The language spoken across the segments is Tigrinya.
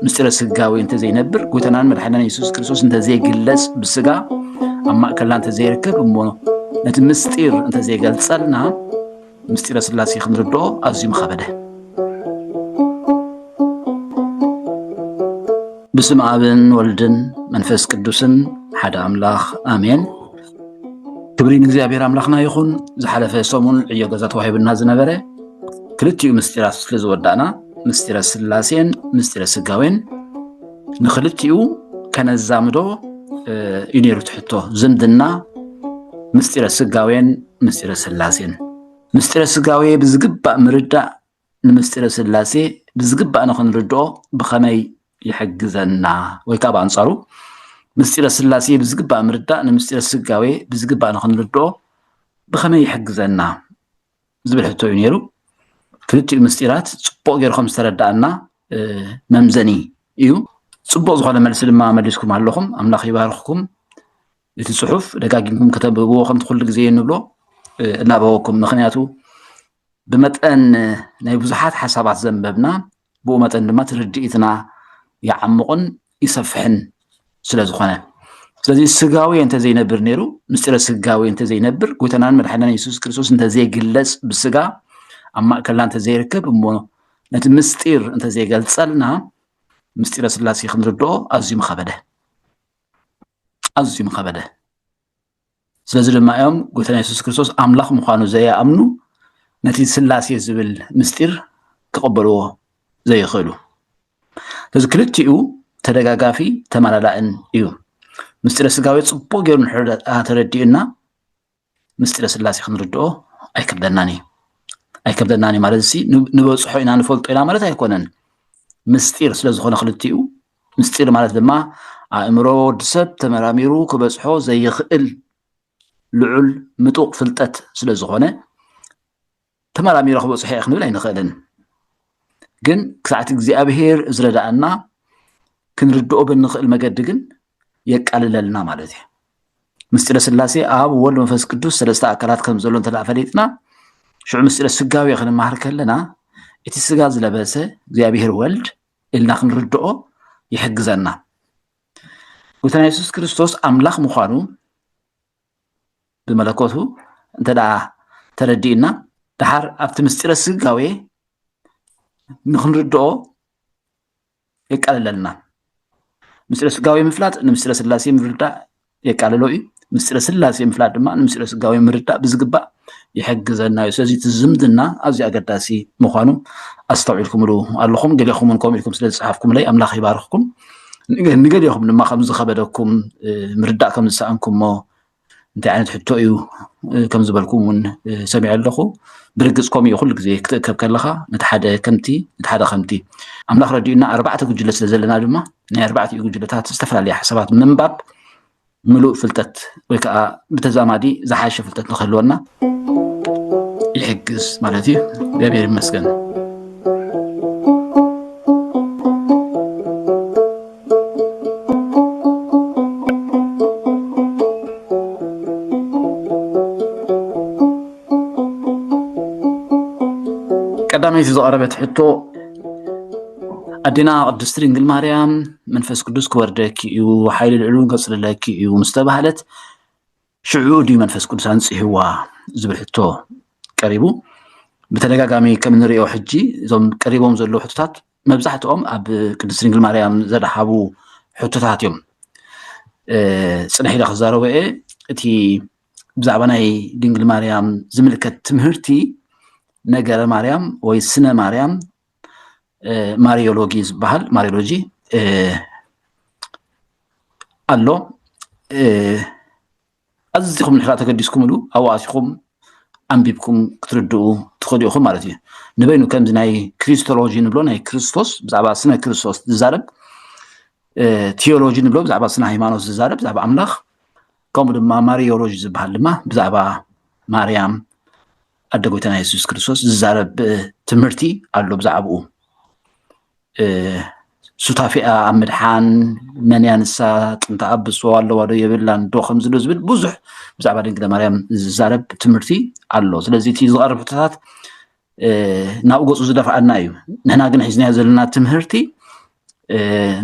مستر السجاوي انت زي نبر قوتنا مدحنا يسوع كريستوس انت زي جلس بالسجا اما كلا انت زي ركب امو نت مستير انت زي قلصلنا مستر سلاسي خنردو ازي مخبده بسم ابن ولدن منفس قدوسن حدا املاخ امين كبرين እግዚአብሔር አምላኽና ይኹን ዝሓለፈ ሰሙን ዕዮ ገዛ ተዋሂብና ዝነበረ ክልቲኡ ምስጢራት ስለዝወዳእና ምስጢረ ስላሴን ምስጢረ ስጋዌን ንክልቲኡ ከነዛምዶ ይነሩ ትሕቶ ዝምድና ምስጢረ ስጋዌን ምስጢረ ስላሴን ምስጢረ ስጋዌ ብዝግባእ ምርዳእ ንምስጢረ ስላሴ ብዝግባእ ንኽንርድኦ ብኸመይ ይሕግዘና ወይ ከዓ በአንጻሩ ምስጢረ ስላሴ ብዝግባእ ምርዳእ ንምስጢረ ስጋዌ ብዝግባእ ንኽንርድኦ ብኸመይ ይሕግዘና ዝብል ሕቶ እዩ ነይሩ ክልቲኡ ምስጢራት ጽቡቕ ጌርኩም ዝተረዳእና መምዘኒ እዩ ጽቡቕ ዝኾነ መልሲ ድማ መሊስኩም ኣለኹም ኣምላኽ ይባርኽኩም እቲ ጽሑፍ ደጋጊምኩም ከተንብብዎ ከምቲ ኩሉ ግዜ ንብሎ እናበወኩም ምክንያቱ ብመጠን ናይ ብዙሓት ሓሳባት ዘንበብና ብኡ መጠን ድማ ትርድኢትና ይዓምቑን ይሰፍሕን ስለዝኾነ ስለዚ ስጋዊ እንተ ዘይነብር ነይሩ ምስጢረ ስጋዊ እንተ ዘይነብር ጎይታናን መድሓኒና ኢየሱስ ክርስቶስ እንተ ዘይግለጽ ብስጋ ኣብ ማእከልና እንተ ዘይርከብ እሞ ነቲ ምስጢር እንተ ዘይገልጸልና ምስጢረ ስላሴ ክንርድኦ ኣዝዩ ምኸበደ ስለዚ ድማ እዮም ጎይታና ኢየሱስ ክርስቶስ ኣምላኽ ምዃኑ ዘየኣምኑ ነቲ ስላሴ ዝብል ምስጢር ክቕበልዎ ዘይኽእሉ ስለዚ ክልቲኡ ተደጋጋፊ ተመላላእን እዩ ምስጢረ ስጋዊ ጽቡቕ ጌሩ ተረዲእና ምስጢረ ስላሴ ክንርድኦ ኣይከብደናኒ ማለት እዚ ንበጽሖ ኢና ንፈልጦ ኢና ማለት ኣይኮነን ምስጢር ስለዝኾነ ክልቲኡ ምስጢር ማለት ድማ ኣእምሮ ወዲ ሰብ ተመራሚሩ ክበጽሖ ዘይኽእል ልዑል ምጡቕ ፍልጠት ስለዝኾነ ተመራሚሩ ክበጽሖ ክንብል ኣይንኽእልን ግን ክሳዕቲ እግዚኣብሔር ዝረዳእና ክንርድኦ ብንኽእል መገዲ ግን የቃልለልና ማለት እዩ ምስጢረ ስላሴ ኣብ ወልድ መንፈስ ቅዱስ ሰለስተ ኣካላት ከም ዘሎ እንተፈሊጥና ሽዑ ምስጢረ ስጋዊ ክንመሃር ከለና እቲ ስጋ ዝለበሰ እግዚኣብሔር ወልድ ኢልና ክንርድኦ ይሕግዘና ጎይታና ኢየሱስ ክርስቶስ ኣምላኽ ምዃኑ ብመለኮቱ እንተዳ ተረዲእና ድሓር ኣብቲ ምስጢረ ስጋዊ ንክንርድኦ የቃልለልና ምስጢረ ስጋዊ ምፍላጥ ንምስጢረ ስላሴ ምርዳእ የቃልሎ እዩ ምስጢረ ስላሴ ምፍላጥ ድማ ንምስጢረ ስጋዊ ምርዳእ ብዝግባእ ይሕግዘና እዩ ስለዚ እቲ ዝምድና ኣዝዩ ኣገዳሲ ምዃኑ ኣስተውዒልኩምሉ ኣለኹም ገሊኹምን ከምኡ ኢልኩም ስለ ዝፀሓፍኩምለይ ኣምላኽ ይባርኽኩም ንገሊኹም ድማ ከም ዝኸበደኩም ምርዳእ ከም ዝሰኣንኩሞ እንታይ ዓይነት ሕቶ እዩ ከም ዝበልኩም እውን ሰሚዐ ኣለኹ ብርግጽ ከምኡ እዩ ኩሉ ግዜ ክትእከብ ከለኻ ነቲ ሓደ ከምቲ ኣምላኽ ረዲኡና 4 ጉጅለ ስለ ዘለና ድማ ናይ 4 ጉጅለታት ዝተፈላለዩ ሓሳባት ምንባብ ምሉእ ፍልጠት ወይ ከዓ ብተዛማዲ ዝሓሸ ፍልጠት ንኽህልወና ይሕግዝ ማለት እዩ እግዚአብሔር ይመስገን ቀዳመይቲ ዝቐረበት ሕቶ ኣዴና ቅድስቲ ድንግል ማርያም መንፈስ ቅዱስ ክወርደኪ እዩ ሓይሊ ልዕሉን ከጽልለኪ እዩ ምስተባህለት ሽዑ ድዩ መንፈስ ቅዱስ ኣንጽሕዋ ዝብል ሕቶ ቀሪቡ ብተደጋጋሚ ከም ንሪኦ ሕጂ እዞም ቀሪቦም ዘለዉ ሕቶታት መብዛሕትኦም ኣብ ቅድስቲ ድንግል ማርያም ዘድሓቡ ሕቶታት እዮም ጽንሕ ኢለ ክዛረበ እየ እቲ ብዛዕባ ናይ ድንግል ማርያም ዝምልከት ትምህርቲ ነገረ ማርያም ወይ ስነ ማርያም ማሪዮሎጂ ዝበሃል ማሪዮሎጂ ኣሎ ኣዝኹም ንሕራ ተገዲስኩምሉ ኣዋእሲኹም ኣንቢብኩም ክትርድኡ ትኽእሉ ኢኹም ማለት እዩ ንበይኑ ከምዚ ናይ ክሪስቶሎጂ ንብሎ ናይ ክርስቶስ ብዛዕባ ስነ ክርስቶስ ዝዛረብ ቴዎሎጂ ንብሎ ብዛዕባ ስነ ሃይማኖት ዝዛረብ ብዛዕባ ኣምላኽ ከምኡ ድማ ማሪዮሎጂ ዝበሃል ድማ ብዛዕባ ማርያም ኣደ ጎይታና ኢየሱስ ክርስቶስ ዝዛረብ ትምህርቲ ኣሎ ብዛዕባኡ ሱታፊኣ ኣብ ምድሓን መንያ ንሳ ጥንታ ኣብሶ ኣለዋ ዶ የብላን ዶ ከም ዝሎ ዝብል ብዙሕ ብዛዕባ ድንግል ማርያም ዝዛረብ ትምህርቲ ኣሎ ስለዚ እቲ ዝቐርብ ሕቶታት ናብኡ ገፁ ዝደፍዓና እዩ ንሕና ግን ሒዝናዮ ዘለና ትምህርቲ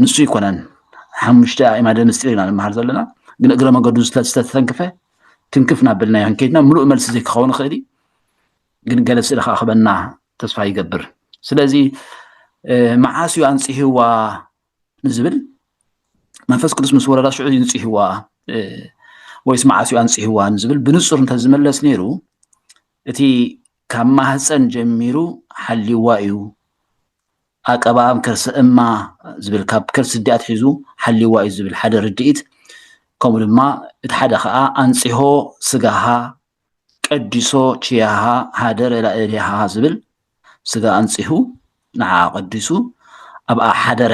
ንሱ ይኮነን ሓሙሽተ ኣእማደ ምስጢር ኢና ንምሃር ዘለና ግን እግረ መገዱ ዝተተንክፈ ክንክፍ ናበልና ይሆን ከይድና ምሉእ መልሲ ዘይክኸውን ክእል ግን ገለ ስእሊ ከዓ ክበና ተስፋ ይገብር ስለዚ መዓስ እዩ ኣንፂህዋ ንዝብል መንፈስ ቅዱስ ምስ ወረዳ ሽዑ ይንፂህዋ ወይስ መዓስ እዩ ኣንፂህዋ ንዝብል ብንጹር እንተዝመለስ ነይሩ እቲ ካብ ማህፀን ጀሚሩ ሓሊዋ እዩ ኣቀባም ከርሲ እማ ዝብል ካብ ከርሲ ዲኣት ሒዙ ሓሊዋ እዩ ዝብል ሓደ ርድኢት ከምኡ ድማ እቲ ሓደ ከዓ ኣንፂሆ ስጋሃ ቀዲሶ ችያሃ ሃደረ ላእልያሃ ዝብል ስጋ ኣንፂሁ ንዓ ቀዲሱ ኣብኣ ሓደረ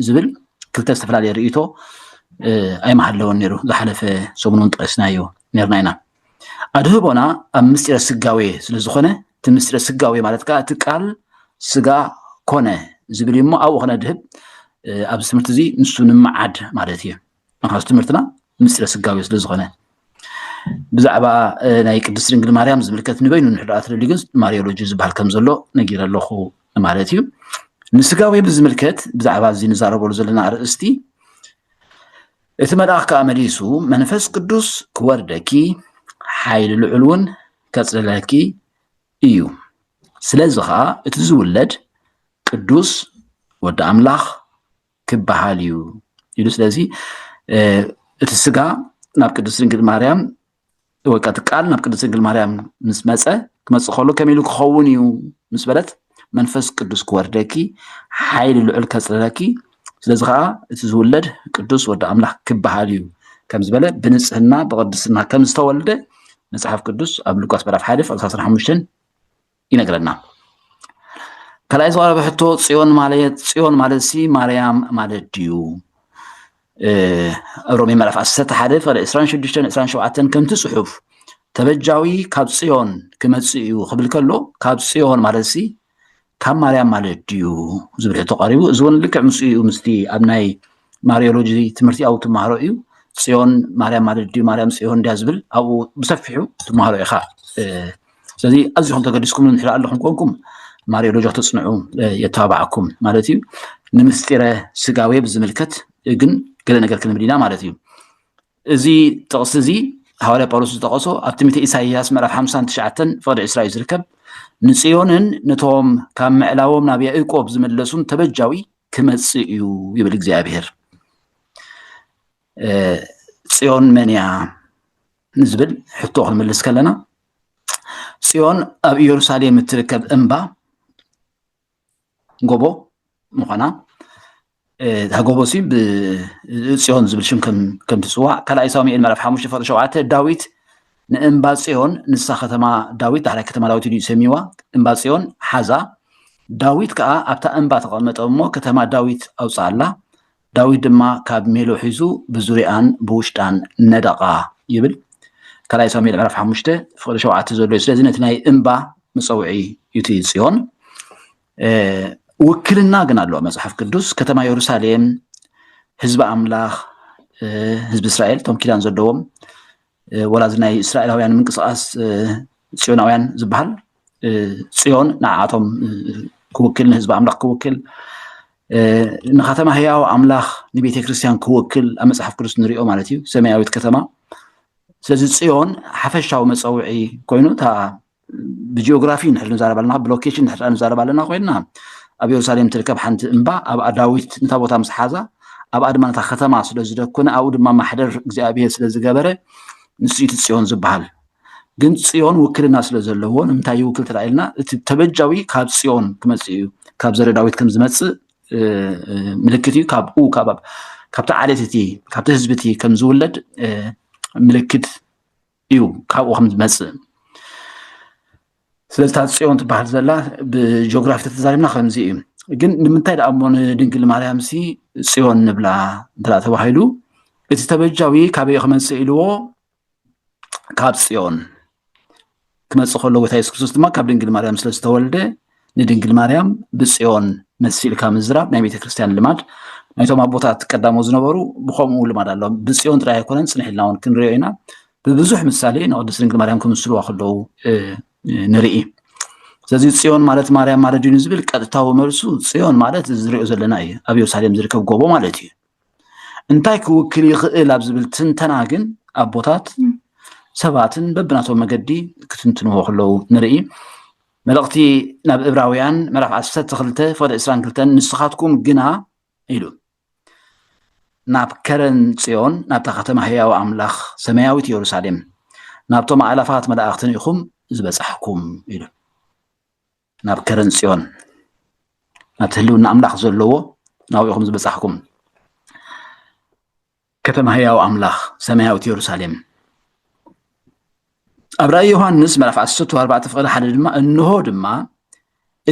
ዝብል ክልተ ዝተፈላለየ ርእይቶ ኣይመሃለወን ነይሩ ዝሓለፈ ሰሙን ጠቂስናዮ ነርና ኢና ኣድህቦና ኣብ ምስጢረ ስጋዌ ስለዝኾነ እቲ ምስጢረ ስጋዌ ማለት ከዓ እቲ ቃል ስጋ ኮነ ዝብል እሞ ኣብኡ ክነድህብ ኣብዚ ትምህርቲ እዚ ንሱ ንምዓድ ማለት እዩ ምክንያቱ ትምህርትና ምስጢረ ስጋዌ ስለዝኾነ ብዛዕባ ናይ ቅድስት ድንግል ማርያም ዝምልከት ንበይኑ ንሕዳኣ ትደልዩ ግን ማርዮሎጂ ዝበሃል ከም ዘሎ ነጊረ ኣለኹ ማለት እዩ ንስጋዌ ብዝምልከት ብዛዕባ እዚ ንዛረበሉ ዘለና ኣርእስቲ እቲ መልኣኽ ከዓ መሊሱ መንፈስ ቅዱስ ክወርደኪ ሓይሊ ልዑል እውን ከፅለለኪ እዩ ስለዚ ከዓ እቲ ዝውለድ ቅዱስ ወዲ ኣምላኽ ክበሃል እዩ ኢሉ ስለዚ እቲ ስጋ ናብ ቅድስት ድንግል ማርያም ወይ ከዓ እቲ ቃል ናብ ቅድስት ድንግል ማርያም ምስ መፀ ክመፅእ ከሎ ከመይ ኢሉ ክኸውን እዩ ምስ በለት መንፈስ ቅዱስ ክወርደኪ ሓይሊ ልዑል ከፅለለኪ ስለዚ ከዓ እቲ ዝውለድ ቅዱስ ወዲ ኣምላኽ ክበሃል እዩ ከም ዝበለ ብንፅህና ብቅድስና ከም ዝተወልደ መፅሓፍ ቅዱስ ኣብ ሉቃስ ምዕራፍ 1 ቁጥሪ 15 ይነግረና ካልኣይ ዝቀረበ ሕቶ ፅዮን ማለት ሲ ማርያም ማለት ድዩ ሮሜ ምዕራፍ 11 ፍቅዲ 26 27 ከምቲ ፅሑፍ ተበጃዊ ካብ ፅዮን ክመፅእ እዩ ክብል ከሎ ካብ ፅዮን ማለት ሲ ካብ ማርያም ማለት ድዩ ዝብል ሕቶ ቀሪቡ እዚ እውን ልክዕ ምስ እዩ ምስቲ ኣብ ናይ ማርዮሎጂ ትምህርቲ ኣብኡ ትመሃሮ እዩ ፅዮን ማርያም ማለት ድዩ ማርያም ፅዮን ድያ ዝብል ኣብኡ ብሰፊሑ ትመሃሮ ኢኻ ስለዚ ኣዝኹም ተገዲስኩም ንሕላ ኣለኹም ኮንኩም ማርዮሎጂ ክትፅንዑ የተባብዓኩም ማለት እዩ ንምስጢረ ስጋዌ ብዝምልከት ግን ገለ ነገር ክንብል ኢና ማለት እዩ እዚ ጥቕሲ እዚ ሃዋርያ ጳውሎስ ዝጠቐሶ ኣብ ትንቢተ ኢሳይያስ ምዕራፍ 59 ፍቅዲ 20 እዩ ዝርከብ ንፅዮንን ነቶም ካብ ምዕላዎም ናብ ያዕቆብ ዝመለሱን ተበጃዊ ክመፅእ እዩ ይብል እግዚኣብሔር ፅዮን መን እያ ንዝብል ሕቶ ክንምልስ ከለና ፅዮን ኣብ ኢየሩሳሌም እትርከብ እምባ ጎቦ ምዃና ጎቦ ሲ ብፅዮን ዝብል ሽም ከም ትፅዋዕ ካልኣይ ሳሙኤል ምዕራፍ 5 ፍቅዲ 7 ዳዊት ንእምባ ፅዮን ንሳ ከተማ ዳዊት ዳሕራይ ከተማ ዳዊት እዩ ሰሚዋ እምባ ፅዮን ሓዛ ዳዊት ከዓ ኣብታ እምባ ተቐመጠ እሞ ከተማ ዳዊት ኣውፃኣላ ዳዊት ድማ ካብ ሜሎ ሒዙ ብዙርያን ብውሽጣን ነደቃ ይብል ካልኣይ ሳሙኤል ምዕራፍ 5 ፍቅዲ 7 ዘሎ ስለዚ ነቲ ናይ እምባ መፀውዒ እዩ ፅዮን ውክልና ግን ኣሎ መጽሐፍ ቅዱስ ከተማ ኢየሩሳሌም ህዝቢ ኣምላኽ ህዝቢ እስራኤል ቶም ኪዳን ዘለዎም ወላዚ ናይ እስራኤላውያን ምንቅስቃስ ጽዮናውያን ዝበሃል ጽዮን ንዓቶም ክውክል ንህዝቢ ኣምላኽ ክውክል ንከተማ ህያው ኣምላኽ ንቤተ ክርስቲያን ክውክል ኣብ መጽሐፍ ቅዱስ ንሪኦ ማለት እዩ ሰማያዊት ከተማ ስለዚ ጽዮን ሓፈሻዊ መፀውዒ ኮይኑ እታ ብጂኦግራፊ ንሕል ንዛረብ ኣለና ብሎኬሽን ንሕል ንዛረብ ኣለና ኮይና ኣብ ኢየሩሳሌም ትርከብ ሓንቲ እምባ ኣብኣ ዳዊት ነታ ቦታ ምስ ሓዛ ኣብኣ ድማ ነታ ከተማ ስለ ዝደኮነ ኣብኡ ድማ ማሕደር እግዚኣብሔር ስለ ዝገበረ ንሱ እቲ ጽዮን ዝበሃል ግን ጽዮን ውክልና ስለ ዘለዎ ንምንታይ ይውክል ተላኢልና እቲ ተበጃዊ ካብ ጽዮን ክመፅእ እዩ ካብ ዘረ ዳዊት ከም ዝመፅእ ምልክት እዩ ካብቲ ዓሌት እቲ ካብቲ ህዝቢ እቲ ከም ዝውለድ ምልክት እዩ ካብኡ ከም ዝመፅእ ስለዚ እታ ጽዮን ትበሃል ዘላ ብጂኦግራፊ ተዛሪብና ከምዚ እዩ ግን ንምንታይ ደኣ እሞ ንድንግል ማርያም ሲ ጽዮን ንብላ እንተላ ተባሂሉ እቲ ተበጃዊ ካበይ ክመፅእ ኢልዎ ካብ ጽዮን ክመፅእ ከሎ ጎይታ ኢየሱስ ክርስቶስ ድማ ካብ ድንግል ማርያም ስለ ዝተወልደ ንድንግል ማርያም ብጽዮን መሲልካ ምዝራብ ናይ ቤተ ክርስቲያን ልማድ ናይቶም ኣቦታት ቀዳሞ ዝነበሩ ብከምኡ ልማድ ኣለዎም ብጽዮን ጥራይ ኣይኮነን ፅንሕ ኢልና እውን ክንሪኦ ኢና ብብዙሕ ምሳሌ ንቅድስት ድንግል ማርያም ክምስልዋ ከለዉ ንርኢ ስለዚ ጽዮን ማለት ማርያም ማለት ድዩ ዝብል ቀጥታዊ መልሱ ጽዮን ማለት ዝሪኦ ዘለና እዩ ኣብ ኢየሩሳሌም ዝርከብ ጎቦ ማለት እዩ እንታይ ክውክል ይኽእል ኣብ ዝብል ትንተና ግን ኣቦታት ሰባትን በብናቶም መገዲ ክትንትንዎ ከለዉ ንርኢ መልእኽቲ ናብ ዕብራውያን ምዕራፍ 12 ፍቅዲ 22 ንስኻትኩም ግና ኢሉ ናብ ከረን ጽዮን ናብታ ከተማ ህያው ኣምላኽ ሰማያዊት ኢየሩሳሌም ናብቶም ኣእላፋት መላእኽትን ኢኹም ዝበፅሕኩም ኢሉ ናብ ከረን ጽዮን ናብቲ ህልውና ኣምላኽ ዘለዎ ናብኢኹም ዝበፅሕኩም ከተማ ህያው ኣምላኽ ሰማያዊት ኢየሩሳሌም ኣብ ራእይ ዮሃንስ ምዕራፍ 14 ፍቅዲ 1 ድማ እንሆ ድማ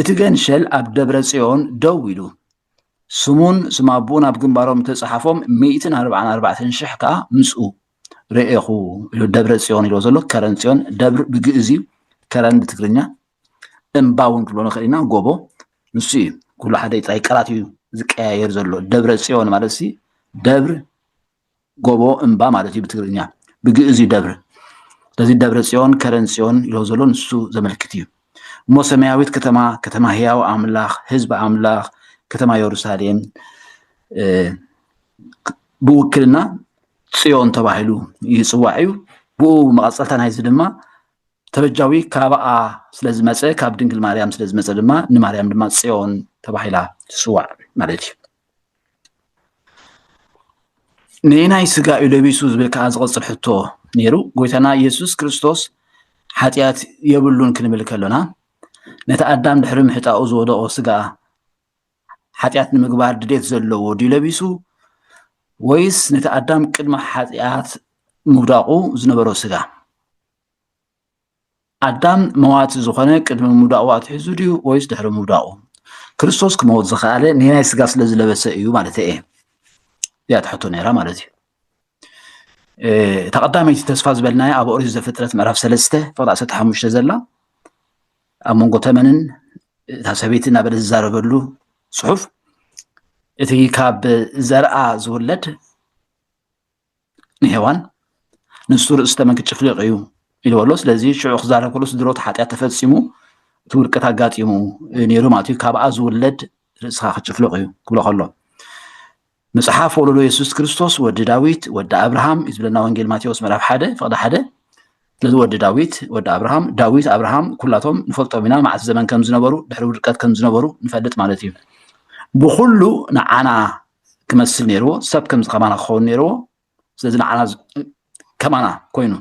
እቲ ገንሸል ኣብ ደብረ ጽዮን ደው ኢሉ ስሙን ስም ኣቦን ኣብ ግንባሮም ተጻሓፎም 144,000 ከዓ ምስኡ ርኤኹ ኢሉ ደብረ ጽዮን ኢሎ ዘሎ ከረን ጽዮን ደብር ብግእዝ እዩ ከረን ብትግርኛ እምባውን ክብሎ ንኽእል ኢና ጎቦ ንሱ እዩ ኩሉ ሓደ ጥራይ ቃላት እዩ ዝቀያየር ዘሎ ደብረ ጽዮን ማለት ሲ ደብር ጎቦ እምባ ማለት እዩ ብትግርኛ ብግእዝ እዩ ደብር ስለዚ ደብረ ጽዮን ከረን ጽዮን ኢሎ ዘሎ ንሱ ዘመልክት እዩ እሞ ሰማያዊት ከተማ ከተማ ህያው ኣምላኽ ህዝቢ ኣምላኽ ከተማ ኢየሩሳሌም ብውክልና ጽዮን ተባሂሉ ይጽዋዕ እዩ ብኡ መቐፀልታ ናይዚ ድማ ተበጃዊ ካብኣ ስለዝመፀ ካብ ድንግል ማርያም ስለዝመፀ ድማ ንማርያም ድማ ጽዮን ተባሂላ ትጽዋዕ ማለት እዩ ንናይ ስጋ እዩ ለቢሱ ዝብል ከዓ ዝቐፅል ሕቶ ነይሩ ጎይታና ኢየሱስ ክርስቶስ ሓጢኣት የብሉን ክንብል ከለና ነቲ ኣዳም ድሕሪ ምሕጣኡ ዝወደቆ ስጋ ሓጢኣት ንምግባር ድሌት ዘለዎ ድዩ ለቢሱ ወይስ ነቲ ኣዳም ቅድሚ ሓጢኣት ምውዳቁ ዝነበሮ ስጋ ኣዳም መዋቲ ዝኾነ ቅድሚ ምውዳቁ ኣትሒዙ ድዩ ወይስ ድሕሪ ምውዳቁ ክርስቶስ ክመውት ዝኸኣለ ንናይ ስጋ ስለ ዝለበሰ እዩ ማለት እየ እያ ትሕቶ ነይራ ማለት እዩ ተቐዳመይቲ ተስፋ ዝበልናዮ ኣብ ኦሪት ዘፍጥረት ምዕራፍ 3 ፍቅዲ 15 ዘላ ኣብ መንጎ ተመንን እታ ሰበይቲ እናበለ ዝዛረበሉ ጽሑፍ እቲ ካብ ዘርአ ዝውለድ ንሄዋን ንሱ ርእሲ ተመን ክጭፍልቕ እዩ ኢልዎ ኣሎ ስለዚ ሽዑ ክዛረብ ከሎ ስድሮት ሓጢኣት ተፈፂሙ እቲ ውድቀት ኣጋጢሙ ነይሩ ማለት እዩ ካብኣ ዝውለድ ርእስኻ ክጭፍልቕ እዩ ክብሎ ከሎ መጽሓፍ ወለዶ ኢየሱስ ክርስቶስ ወዲ ዳዊት ወዲ አብርሃም ይዝብለና ወንጌል ማቴዎስ ምዕራፍ 1 ፍቅዲ 1 ስለዚ ወዲ ዳዊት ወዲ አብርሃም ዳዊት አብርሃም ኩላቶም ንፈልጦም ኢና መዓዝ ዘመን ከም ዝነበሩ ድሕሪ ውድቀት ከም ዝነበሩ ንፈልጥ ማለት እዩ ብኩሉ ንዓና ክመስል ነይርዎ ሰብ ከም ከማና ክኸውን ነይርዎ ስለዚ ንዓና ከማና ኮይኑ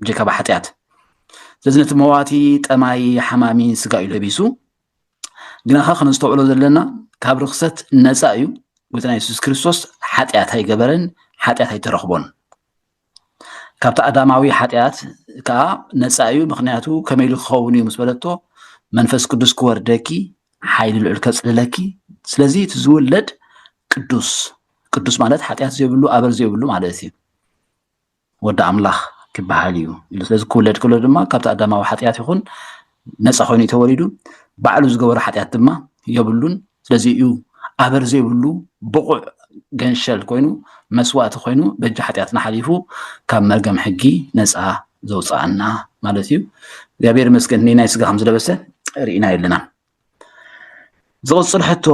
ጀካ ብሓጢኣት ስለዚ ነቲ መዋቲ ጠማይ ሓማሚ ስጋ እዩ ለቢሱ ግናኸ ክንስተውዕሎ ዘለና ካብ ርክሰት ነፃ እዩ ጎይታና ኢየሱስ ክርስቶስ ሓጢኣት ኣይገበረን ሓጢኣት ኣይተረኽቦን ካብቲ ኣዳማዊ ሓጢኣት ከዓ ነፃ እዩ ምክንያቱ ከመይ ኢሉ ክኸውን እዩ ምስ በለቶ መንፈስ ቅዱስ ክወርደኪ ሓይሊ ልዑል ከፅልለኪ ስለዚ እቲ ዝውለድ ቅዱስ ቅዱስ ማለት ሓጢኣት ዘይብሉ ኣበር ዘይብሉ ማለት እዩ ወዲ ኣምላኽ ክበሃል እዩ ኢሉ ስለዚ ክውለድ ከሎ ድማ ካብቲ ኣዳማዊ ሓጢኣት ይኹን ነፃ ኮይኑ እዩ ተወሊዱ ባዕሉ ዝገበሮ ሓጢኣት ድማ የብሉን ስለዚ እዩ ኣበር ዘይብሉ ብቑዕ ገንሸል ኮይኑ መስዋእቲ ኮይኑ በጃ ሓጢኣትና ሓሊፉ ካብ መርገም ሕጊ ነፃ ዘውፅአና ማለት እዩ እግዚአብሔር ይመስገን ናይ ስጋ ከም ዝለበሰ ርኢና የለና ዝቕፅል ሕቶ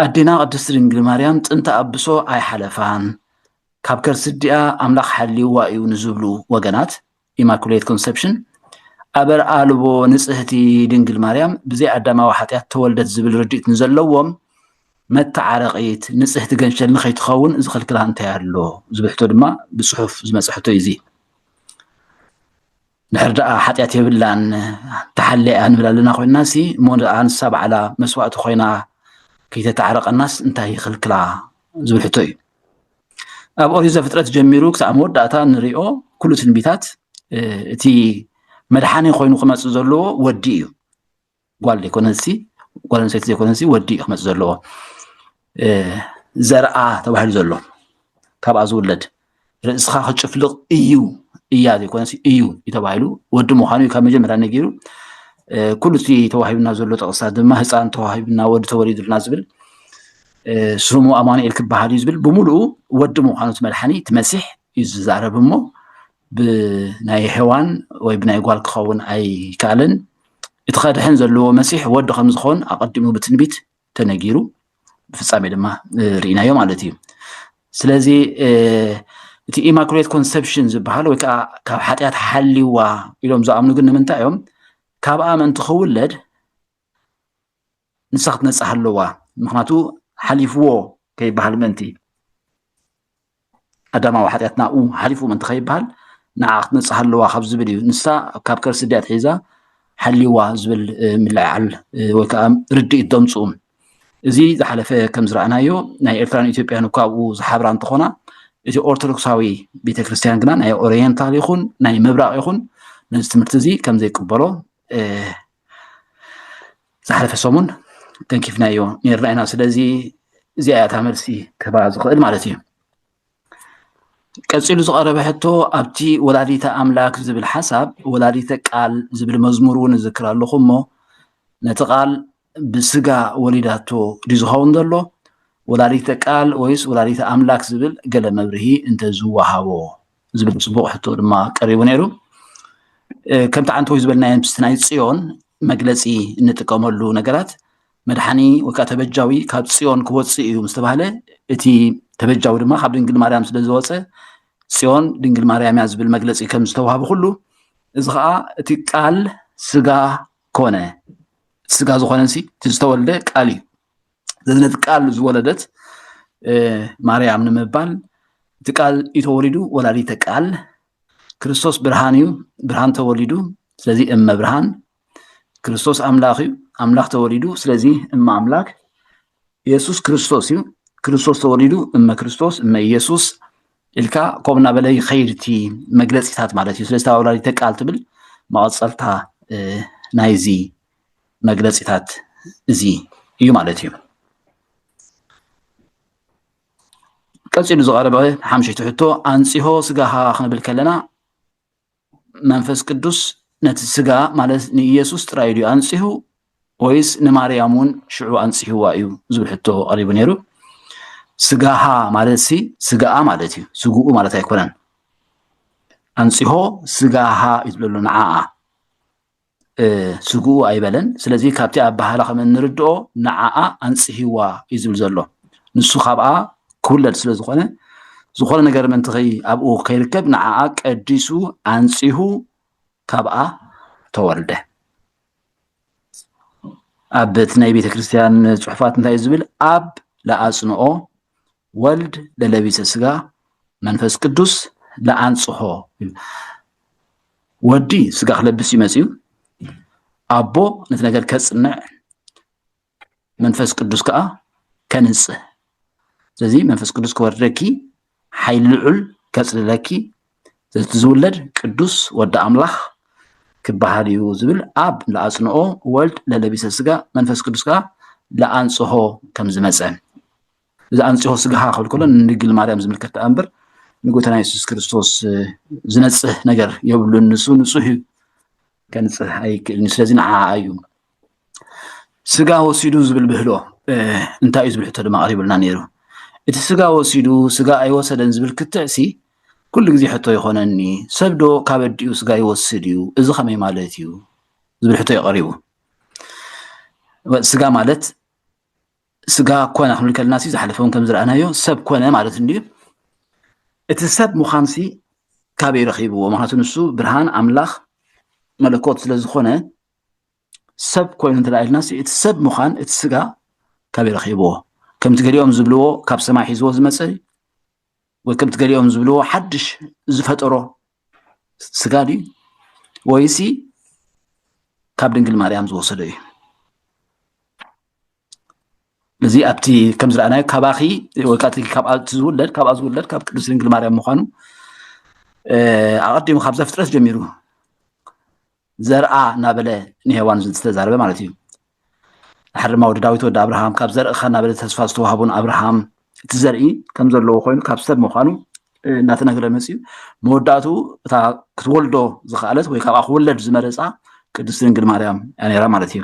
ኣዴና ቅድስቲ ድንግል ማርያም ጥንተ ኣብሶ ኣይሓለፋን ካብ ከርስዲኣ ኣምላኽ ሓልይዋ እዩ ንዝብሉ ወገናት ኢማኩሌት ኮንሰፕሽን ኣበር ኣልቦ ንጽህቲ ድንግል ማርያም ብዘይ ኣዳማዊ ሓጢኣት ተወልደት ዝብል ርድኢት ንዘለዎም መተዓረቂት ንጽህቲ ገንሸል ንኸይትኸውን ዝኽልክላ እንታይ ኣሎ ዝብል ሕቶ ድማ ብጽሑፍ ዝመፅእ ሕቶ እዩ እዚ ድሕሪ ደኣ ሓጢኣት የብላን ተሓለያ ንብል ኣለና ኮይንናሲ እሞ ኣንሳ በዕላ መስዋእቲ ኮይና ከይተተዓረቐናስ እንታይ ይኽልክላ ዝብል ሕቶ እዩ ኣብ ኦሪት ዘፍጥረት ጀሚሩ ክሳብ መወዳእታ ንሪኦ ኩሉ ትንቢታት እቲ መድሓኒ ኮይኑ ክመፅእ ዘለዎ ወዲ እዩ ጓል ዘይኮነሲ ጓል ኣንስተይቲ ዘይኮነሲ ወዲ እዩ ክመፅእ ዘለዎ ዘርአ ተባሂሉ ዘሎ ካብኣ ዝውለድ ርእስኻ ክጭፍልቕ እዩ እያ ዘይኮነሲ እዩ ተባሂሉ ወዲ ምዃኑ እዩ ካብ መጀመርያ ነጊሩ ኩሉ እቲ ተዋሂብና ዘሎ ጥቕስታት ድማ ህፃን ተዋሂብና ወዲ ተወሊዱልና ዝብል ስሙ ኣማኑኤል ክበሃል እዩ ዝብል ብምሉኡ ወዲ ምዃኑ እቲ መድሓኒ እቲ መሲሕ እዩ ዝዛረብ እሞ ብናይ ሔዋን ወይ ብናይ ጓል ክኸውን ኣይከኣለን اتخادحن زلو مسيح ود خم زخون أقدمه بتنبيت تنجيرو بفصامي لما رينا يوم على تيم سلازي تي immaculate conception زبحال وكا حتيات حلي ويلوم زعمنو قلنا من تايوم كابا من تخولد نسخت نصحلوا مخناتو حليفو كي بحال منتي أداما وحتياتنا أو حليفو من تخيبال نعاق نصحلوا خبز بديو نسا كاب كرسي ديات حيزا حليوا زبل ملعل وكا ردي الدمصوم زي زحلفه كم زرعنايو ناي إرتران إثيوبيان كابو زحبران تخونا إذا أرثوذكساوي بيت كريستيان جنان ناي أورينتال يخون ناي مبرق يخون نستمرت زي كم زي كبرو زحلفه سومون تنكيفنايو نيرلاينا سلازي زي آيات عمرسي كباز قائل مالتي كتسيلو زقرب حتو أبتي ولاديتا أملاك زبل حسب ولاديتا قال زبل مزمورون ذكر اللخمو نتقال بسقا وليداتو ديزهون دلو ولاديتا قال ويس ولاديتا أملاك زبل قال مبرهي انت زوهاو زبل صبوح حتو لما قريبو نيرو كم تعنتو يزبلنا ينبستناي صيون مجلسي نتقاملو نقرات مدحني وكا تبجاوي كاب صيون كوصي ايو مستبهله اتي تبجاو دما خاب دنجل مريم سلازوصه صيون دنجل مريم ياز بالمجلسي كم مستوهاب كله ازغا اتي قال سغا كونه سغا زخوننسي تستولده قالي زنت قال زولدت مريم نمبال تقال يتولدو ولاديته قال ክርስቶስ ብርሃን እዩ ብርሃን ተወሊዱ ስለዚ እመ ብርሃን ክርስቶስ አምላኽ እዩ አምላኽ ተወሊዱ ስለዚ እመ አምላክ ኢየሱስ ክርስቶስ እዩ ክርስቶስ ተወሊዱ እመ ክርስቶስ እመ ኢየሱስ ኢልካ ቆምና በላይ ኸይርቲ መግለጽታት ማለት እዩ ስለዚ ወላዲተ ቃል ትብል ማወጸልታ ናይዚ መግለጽታት እዚ እዩ ማለት እዩ ቀጽሉ ዝቀረበ ሓምሽቱ ሕቶ አንጽሆ ስጋሃ ክንብል ከለና መንፈስ ቅዱስ ነቲ ስጋ ማለት ንኢየሱስ ጥራይ ድዩ አንጽሁ ወይስ ንማርያምን ሽዑ አንጽህዋ እዩ ዝብል ሕቶ ቀሪቡ ነይሩ ስጋሃ ማለት ሲ ስጋአ ማለት እዩ ስጉኡ ማለት አይኮነን አንጽሆ ስጋሃ ይብለሉ ንዓአ ስጉኡ አይበለን ስለዚ ካብቲ አባሃላ ከመንርድኦ ንዓአ አንጽህዋ ይዝብል ዘሎ ንሱ ካብአ ኩለድ ስለዝኾነ ዝኾነ ነገር መንትኺ ኣብኡ ከይርከብ ንዓአ ቀዲሱ አንጽሁ ካብአ ተወልደ አበት ናይ ቤተ ክርስቲያን ጽሑፋት እንታይ ዝብል አብ ለአጽንኦ ወልድ ለለቢሰ ስጋ መንፈስ ቅዱስ ለአንጽሖ ወዲ ስጋ ክለብስ ይመጽዩ አቦ ነቲ ነገር ከጽንዕ መንፈስ ቅዱስ ከዓ ከንጽህ ስለዚ መንፈስ ቅዱስ ከወርደኪ ሓይሊ ልዑል ከጽልለኪ ዝውለድ ቅዱስ ወዲ አምላኽ ክበሃል እዩ ዝብል አብ ለአጽንኦ ወልድ ለለቢሰ ስጋ መንፈስ ቅዱስ ከዓ ለአንጽሖ ከም ዝመጸ እዚ አንጽሖ ስጋሃ ክብል ከሎ ንድንግል ማርያም ዝምልከት እምበር ንጎይታና ኢየሱስ ክርስቶስ ዝነጽህ ነገር የብሉ ንሱ ንጹህ ከንጽህ ኣይክእልን ስለዚ ንዓዓ እዩ ስጋ ወሲዱ ዝብል ብህሎ እንታይ እዩ ዝብል ሕቶ ድማ ቀሪቡልና ነይሩ እቲ ስጋ ወሲዱ ስጋ ኣይወሰደን ዝብል ክትዕሲ ኩሉ ግዜ ሕቶ ይኾነኒ ሰብዶ ካብ ኣዲኡ ስጋ ይወስድ እዩ እዚ ከመይ ማለት እዩ ዝብል ሕቶ ይቀሪቡ ስጋ ማለት ስጋ ኮነ ክንብል ከለና ሲ ዝሓለፈውን ከም ዝረአናዮ ሰብ ኮነ ማለት እንድዩ እቲ ሰብ ምዃንሲ ካበይ ረኺብዎ ምክንያቱ ንሱ ብርሃን አምላኽ መለኮት ስለዝኾነ ሰብ ኮይኑ እንተላኢልና እቲ ሰብ ምዃን እቲ ስጋ ካበይ ረኺብዎ ከምቲ ገሊኦም ዝብልዎ ካብ ሰማይ ሒዝዎ ዝመፀ ወይ ከምቲ ገሊኦም ዝብልዎ ሓድሽ ዝፈጠሮ ስጋ ድዩ ወይሲ ካብ ድንግል ማርያም ዝወሰደ እዩ እዚ ኣብቲ ከም ዝረአናዮ ካባኺ ወይ ካብኣ ዝውለድ ካብ ቅዱስ ድንግል ማርያም ምዃኑ ኣቐዲሙ ካብ ዘፍጥረት ጀሚሩ ዘርአ እናበለ ንሄዋን ዝተዛረበ ማለት እዩ حرم ود داويت ود ابراهام كاب زرق خنا بل تسفا استوهبون ابراهام تزرئي كم زلو خوين كاب سب مخانو ناتنغره مسيو موداتو تا كتولدو زخالت ወይ ካብ አخولد ዝመረጻ ቅድስት ድንግል ማርያም ያኔ ራ ማለት እዩ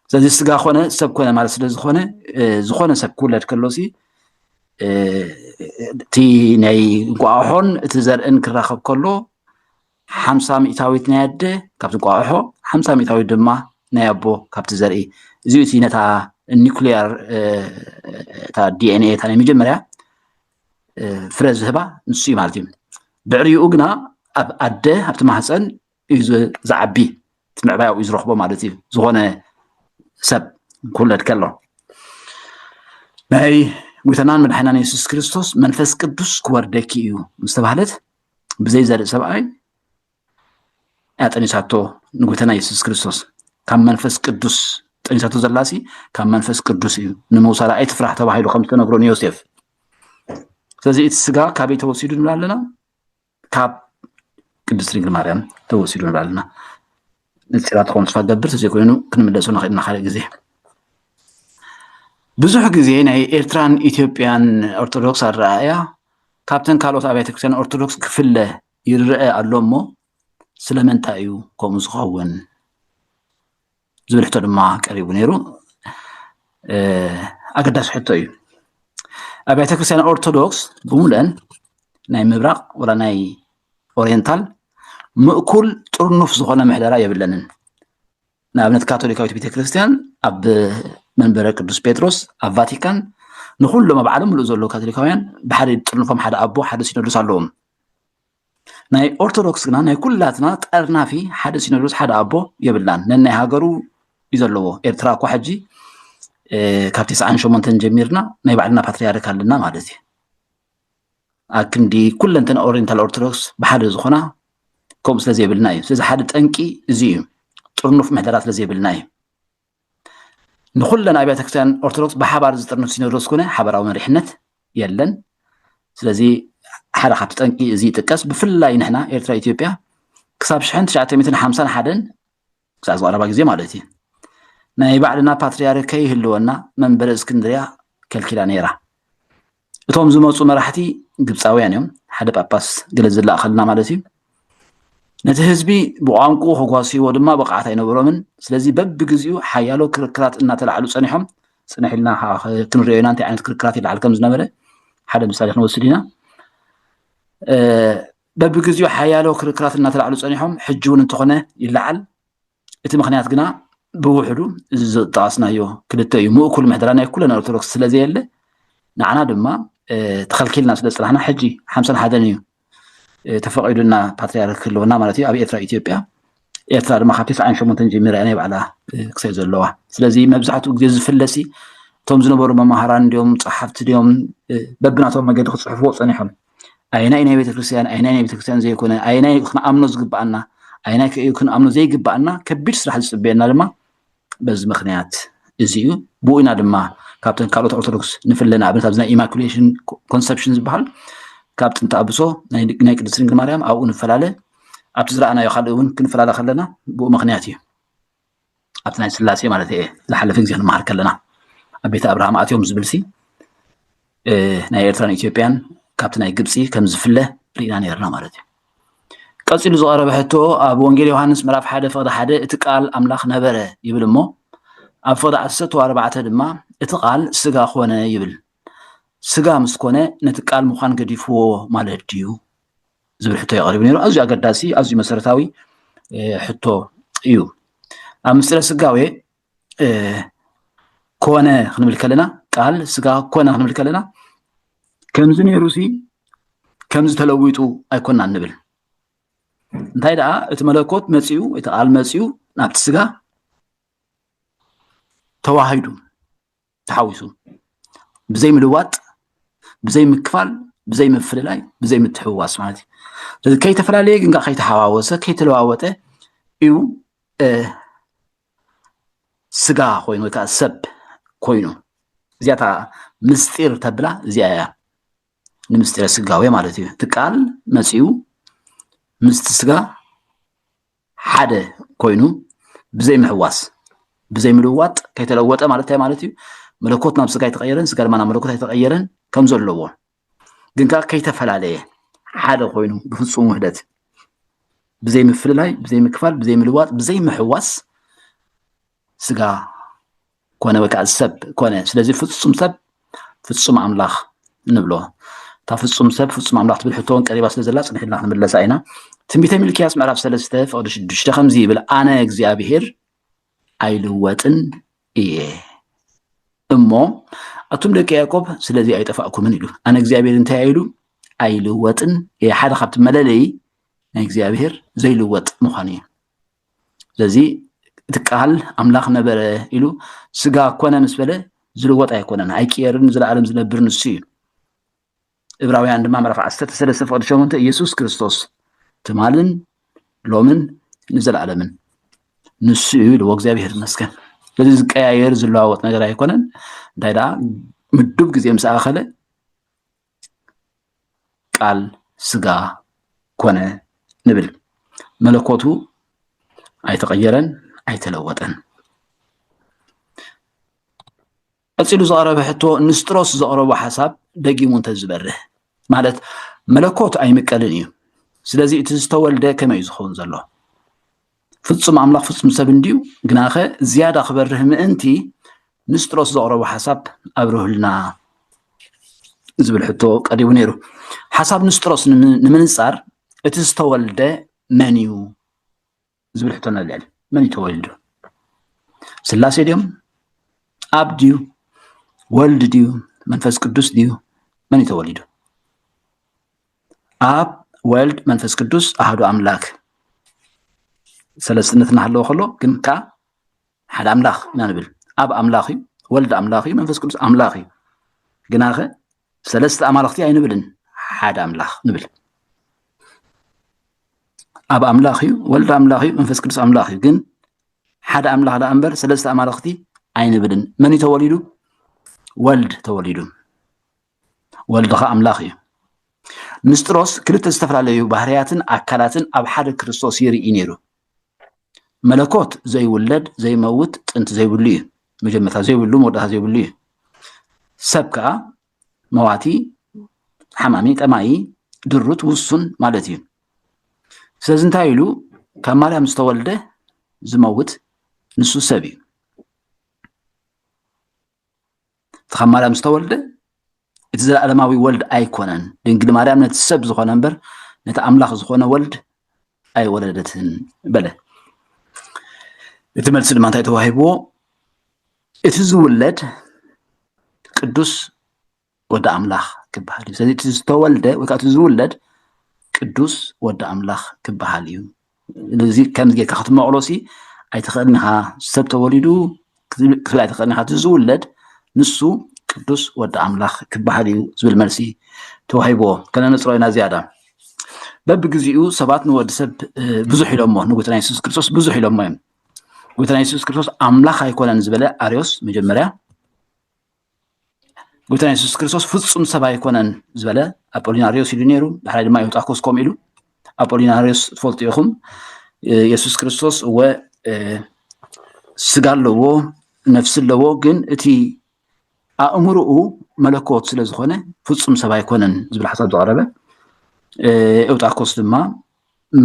ስለዚህ ስጋ ኾነ ሰብ ኮነ ማለት ስለዝኾነ ዝኾነ ሰብ ኩለድ ከሎሲ ቲ ናይ ቋሖን እቲ ዘርእን ክራኸብ ከሎ 50 ሚእታዊት ናያደ ካብቲ ቋሖ 50 ሚእታዊት ድማ نيابو كابت زرقي زيوتي نتا النيوكليار تا دي ان اي تا مجمريا فرز هبا نسي مالتي بعريو قنا اب اده ابت محسن يز زعبي تمعبايو يزرخبو مالتي زغونه سب كل تكلو ناي ويتنان من حنان يسوس كريستوس منفس قدوس كوردكي يو مستبحلت بزي زرق سبعي اطنيساتو نغوتنا يسوس كريستوس كم منفس قدوس طنيساتو زلاسي كم منفس قدوس يو نموسالا اي تفرح تبايلو خمسه نغرون يوسف ስለዚህ ስጋ ከቤት ተወሲዱ እንላለና ካብ ቅድስት ድንግል ማርያም ተወሲዱ እንላለና ንጽራት ኮንስ ፈገብር ስለኮይኑ ክንመለሱ ንخيلنا خالي ጊዜ ብዙሕ ጊዜ ናይ ኤርትራን ኢትዮጵያን ኦርቶዶክስ አራያ ካብተን ካልኦት አብያተ ክርስቲያን ኦርቶዶክስ ክፍለ ይርአ አሎሞ ስለመንታዩ ከም ዝኸውን ዝብልሕቶ ድማ ቀሪቡ ነይሩ አገዳስ ሕቶ እዩ አብያተ ክርስቲያን ኦርቶዶክስ በሙሉን ናይ ምብራቅ ወላ ናይ ኦሪየንታል ምእኩል ጥርኑፍ ዝኾነ ምሕደራ የብለንን ንኣብነት ካቶሊካዊት ቤተክርስቲያን ኣብ መንበረ ቅዱስ ጴጥሮስ ኣብ ቫቲካን ንኩሎም ኣብ ዓለም ሙሉእ ዘሎ ካቶሊካውያን ብሓደ ጥርኑፎም ሓደ ኣቦ ሓደ ሲኖዶስ ኣለዎም ናይ ኦርቶዶክስ ግና ናይ ኩላትና ጠርናፊ ሓደ ሲኖዶስ ሓደ ኣቦ የብላን ነናይ ሃገሩ ይዘለዎ ኤርትራ እኮ ሕጂ ካብቲ 98 ጀሚርና ናይ ባዕልና ፓትርያርክ ኣለና ማለት እዩ ኣክንዲ ኩለንተን ኦሪየንታል ኦርቶዶክስ ብሓደ ዝኾና ከምኡ ስለዘይብልና እዩ ስለዚ ሓደ ጠንቂ እዚ እዩ ጥርኑፍ ምሕደራ ስለዘይብልና እዩ ንኩለን ኣብያተ ክርስቲያን ኦርቶዶክስ ብሓባር ዝጥርኑፍ ሲኖዶስ ኮነ ሓበራዊ መሪሕነት የለን ስለዚ ሓደ ካብቲ ጠንቂ እዚ ይጥቀስ ብፍላይ ንሕና ኤርትራ ኢትዮጵያ ክሳብ 1951 ክሳብ ዝቐረባ ግዜ ማለት እዩ ናይ ባዕልና ፓትርያርክ ይህልወና መንበረ እስክንድርያ ከልኪላ ነይራ እቶም ዝመፁ መራሕቲ ግብፃውያን እዮም ሓደ ጳጳስ ገለ ዝላእኸልና ማለት እዩ ነቲ ህዝቢ ብቋንቁ ከጓሲዎ ድማ ብቕዓት ኣይነበሮምን ስለዚ በብግዚኡ ሓያሎ ክርክራት እናተላዕሉ ፀኒሖም ፅንሒልና ክንሪኦ ኢና እንታይ ዓይነት ክርክራት ይለዓል ከም ዝነበረ ሓደ ምሳሌ ክንወስድ ኢና በብግዚኡ ሓያሎ ክርክራት እናተላዕሉ ፀኒሖም ሕጂ እውን እንተኾነ ይለዓል እቲ ምክንያት ግና ብውሕዱ ዝጠቃስናዮ ክልተ እዩ ምእኩል ምሕደራ ናይ ኩለን ኦርቶዶክስ ስለዘየለ ንዓና ድማ ተኸልኪልና ስለ ፅናሕና ሕጂ 51 እዩ ተፈቂዱና ፓትርያርክ ክህልወና ማለት እዩ ኣብ ኤርትራ ኢትዮጵያ ኤርትራ ድማ ካብ 98 ጀሚራ ናይ ባዕላ ክሳይ ዘለዋ ስለዚ መብዛሕትኡ ግዜ ዝፍለሲ እቶም ዝነበሩ መማሃራን እንዲኦም ፀሓፍቲ እንዲኦም በብናቶም መገዲ ክፅሕፍዎ ፀኒሖም ኣይናይ ናይ ቤተክርስትያን ኣይናይ ናይ ቤተክርስትያን ዘይኮነ ኣይናይ ክንኣምኖ ዝግባአና ኣይናይ ክንኣምኖ ዘይግባአና ከቢድ ስራሕ ዝፅበየና ድማ በዚ ምክንያት እዚ እዩ ብኡና ድማ ካብተን ካልኦት ኦርቶዶክስ ንፍለና ኣብነት ኣብዚ ናይ ኢማኩሌሽን ኮንሰፕሽን ዝበሃል ካብ ጥንቲ ኣብሶ ናይ ቅድስት ድንግል ማርያም ኣብኡ ንፈላለ ኣብቲ ዝረኣናዮ ካልእ እውን ክንፈላለ ከለና ብኡ ምክንያት እዩ ኣብቲ ናይ ስላሴ ማለት እየ ዝሓለፈ ግዜ ክንመሃር ከለና ኣብ ቤተ ኣብርሃም ኣትዮም ዝብልሲ ናይ ኤርትራን ኢትዮጵያን ካብቲ ናይ ግብፂ ከም ዝፍለ ርኢና ነርና ማለት እዩ ቀፂሉ ዝቐረበ ሕቶ ኣብ ወንጌል ዮሃንስ ምዕራፍ 1 ፍቅዲ 1 እቲ ቃል ኣምላኽ ነበረ ይብል እሞ ኣብ ፍቅዲ 14 ድማ እቲ ቃል ስጋ ኮነ ይብል ስጋ ምስ ኮነ ነቲ ቃል ምዃን ገዲፍዎ ማለት ድዩ ዝብል ሕቶ የቕርብ ነይሩ ኣዝዩ ኣገዳሲ ኣዝዩ መሰረታዊ ሕቶ እዩ ኣብ ምስጢረ ስጋዌ ኮነ ክንብል ከለና ቃል ስጋ ኮነ ክንብል ከለና ከምዚ ነይሩሲ ከምዚ ተለዊጡ ኣይኮና ንብል እንታይ ደኣ እቲ መለኮት መፂኡ እቲ ቃል መፂኡ ናብቲ ስጋ ተዋሂዱ ተሓዊሱ ብዘይ ምልዋጥ ብዘይ ምክፋል ብዘይ ምፍልላይ ብዘይ ምትሕውዋስ ማለት እዩ ስለዚ ከይተፈላለየ ግን ከይተሓዋወሰ ከይተለዋወጠ እዩ ስጋ ኮይኑ ወይ ከዓ ሰብ ኮይኑ እዚያታ ምስጢር ተብላ እዚኣ እያ ንምስጢረ ስጋዌ ማለት እዩ እቲ ቃል መፂኡ ምስቲ ስጋ ሓደ ኮይኑ ብዘይ ምሕዋስ ብዘይ ምልዋጥ ከይተለወጠ ማለት እንታይ ማለት እዩ መለኮት ናብ ስጋ ይተቀየረን ስጋ ድማ ናብ መለኮት ኣይተቀየረን ከም ዘለዎ ግን ከይተፈላለየ ሓደ ኮይኑ ብፍጹም ውህደት ብዘይ ምፍልላይ ብዘይ ምክፋል ብዘይ ምልዋጥ ብዘይ ምሕዋስ ስጋ ኮነ ወይ ከዓ ሰብ ኮነ ስለዚ ፍጹም ሰብ ፍጹም ኣምላኽ ንብሎ تا فصوم سب فصوم عم راح بالحتون قريبا سلازلا صنحنا نملس عينا تنبيته ملكياس معرف 3 فقد 6 5 يبل انا اغزيابير ኣይልወጥን እየ እሞ ኣቱም ደቂ ያዕቆብ ስለዚ ኣይጠፋእኩምን ኢሉ ኣነ እግዚኣብሔር እንታይ ኢሉ ኣይልወጥን እየ ሓደ ካብቲ መለለይ ናይ እግዚኣብሔር ዘይልወጥ ምዃኑ እዩ ስለዚ እቲ ቃል ኣምላኽ ነበረ ኢሉ ስጋ ኮነ ምስ በለ ዝልወጥ ኣይኮነን ኣይቅየርን ዘለዓለም ዝነብር ንሱ እዩ ዕብራውያን ድማ ምዕራፍ 13 ፍቅዲ 8 ኢየሱስ ክርስቶስ ትማልን ሎምን ንዘለዓለምን ንሱ እዩ ኢልዎ እግዚኣብሔር ይመስገን ስለዚ ዝቀያየር ዝለዋወጥ ነገር ኣይኮነን እንታይ ደኣ ምዱብ ግዜ ምስ ኣኸለ ቃል ስጋ ኮነ ንብል መለኮቱ ኣይተቀየረን ኣይተለወጠን ቀፂሉ ዘቕረበ ሕቶ ንስጥሮስ ዘቕረቦ ሓሳብ ደጊሙ እንተዝበርህ ማለት መለኮት ኣይምቀልን እዩ ስለዚ እቲ ዝተወልደ ከመይ እዩ ዝኸውን ዘሎ ፍጹም ኣምላኽ ፍጹም ሰብ እንድዩ ግናኸ ዝያዳ ክበርህ ምእንቲ ንስጥሮስ ዘቕረቦ ሓሳብ ኣብርህልና ዝብል ሕቶ ቀሪቡ ነይሩ ሓሳብ ንስጥሮስ ንምንፃር እቲ ዝተወልደ መን እዩ ዝብል ሕቶ ነልዕል መን እዩ ተወልዱ ስላሴ ድዮም ኣብ ድዩ ወልድ ድዩ መንፈስ ቅዱስ ድዩ መን እዩ ተወሊዱ ኣብ ወልድ መንፈስ ቅዱስ ኣሃዱ ኣምላክ ሰለስትነት እናሃለዎ ከሎ ግን ከዓ ሓደ ኣምላኽ ኢና ንብል ኣብ ኣምላኽ እዩ ወልድ ኣምላኽ እዩ መንፈስ ቅዱስ ኣምላኽ እዩ ግናኸ ሰለስተ ኣማልኽቲ ኣይንብልን ሓደ ኣምላኽ ንብል ኣብ ኣምላኽ እዩ ወልድ ኣምላኽ እዩ መንፈስ ቅዱስ ኣምላኽ እዩ ግን ሓደ ኣምላኽ ዳ እምበር ሰለስተ ኣማልኽቲ ኣይንብልን መን እዩ ተወሊዱ ወልድ ተወሊዱ ወልድ ከዓ ኣምላኽ እዩ ንስጥሮስ ክልተ ዝተፈላለዩ ባህርያትን ኣካላትን ኣብ ሓደ ክርስቶስ ይርኢ ነይሩ መለኮት ዘይውለድ ዘይመውት ጥንቲ ዘይብሉ እዩ መጀመርታ ዘይብሉ መወዳእታ ዘይብሉ እዩ ሰብ ከዓ መዋቲ ሓማሚ ጠማይ ድሩት ውሱን ማለት እዩ ስለዚ እንታይ ኢሉ ካብ ማርያም ዝተወልደ ዝመውት ንሱ ሰብ እዩ ካብ ማርያም ዝተወልደ እቲ ዘለዓለማዊ ወልድ ኣይኮነን ድንግል ማርያም ነቲ ሰብ ዝኾነ እምበር ነቲ ኣምላኽ ዝኾነ ወልድ ኣይወለደትን በለ እቲ መልሲ ድማ እንታይ ተዋሂብዎ እቲ ዝውለድ ቅዱስ ወዲ ኣምላኽ ክበሃል እዩ ስለዚ እቲ ዝተወልደ ወይ ከዓ እቲ ዝውለድ ቅዱስ ወዲ ኣምላኽ ክበሃል እዩ እዚ ከምዚ ጌርካ ክትመቕሎሲ ኣይትኽእልን ኢኻ ሰብ ተወሊዱ ክብል ኣይትኽእልን ኢኻ እቲ ዝውለድ ንሱ ቅዱስ ወዲ ኣምላኽ ክበሃል እዩ ዝብል መልሲ ተዋሂብዎ ከነነፅሮ ኢና ዝያዳ በቢግዚኡ ሰባት ንወዲ ሰብ ብዙሕ ኢሎሞ ንጎይታና ኢየሱስ ክርስቶስ ብዙሕ ኢሎሞ እዮም ጎይታና ኢየሱስ ክርስቶስ ኣምላኽ ኣይኮነን ዝበለ ኣርዮስ መጀመርያ ጎይታና ኢየሱስ ክርስቶስ ፍጹም ሰብ ኣይኮነን ዝበለ ኣጶሊናርዮስ ኢሉ ነይሩ ዳሕራይ ድማ ኤውጣኮስ ከምኡ ኢሉ ኣጶሊናርዮስ ትፈልጡ ኢኹም ኢየሱስ ክርስቶስ እወ ስጋ ኣለዎ ነፍሲ ኣለዎ ግን እቲ ኣእምሮኡ መለኮት ስለ ዝኾነ ፍጹም ሰብ ኣይኮነን ዝብል ሓሳብ ዘቕረበ ኤውጣኮስ ድማ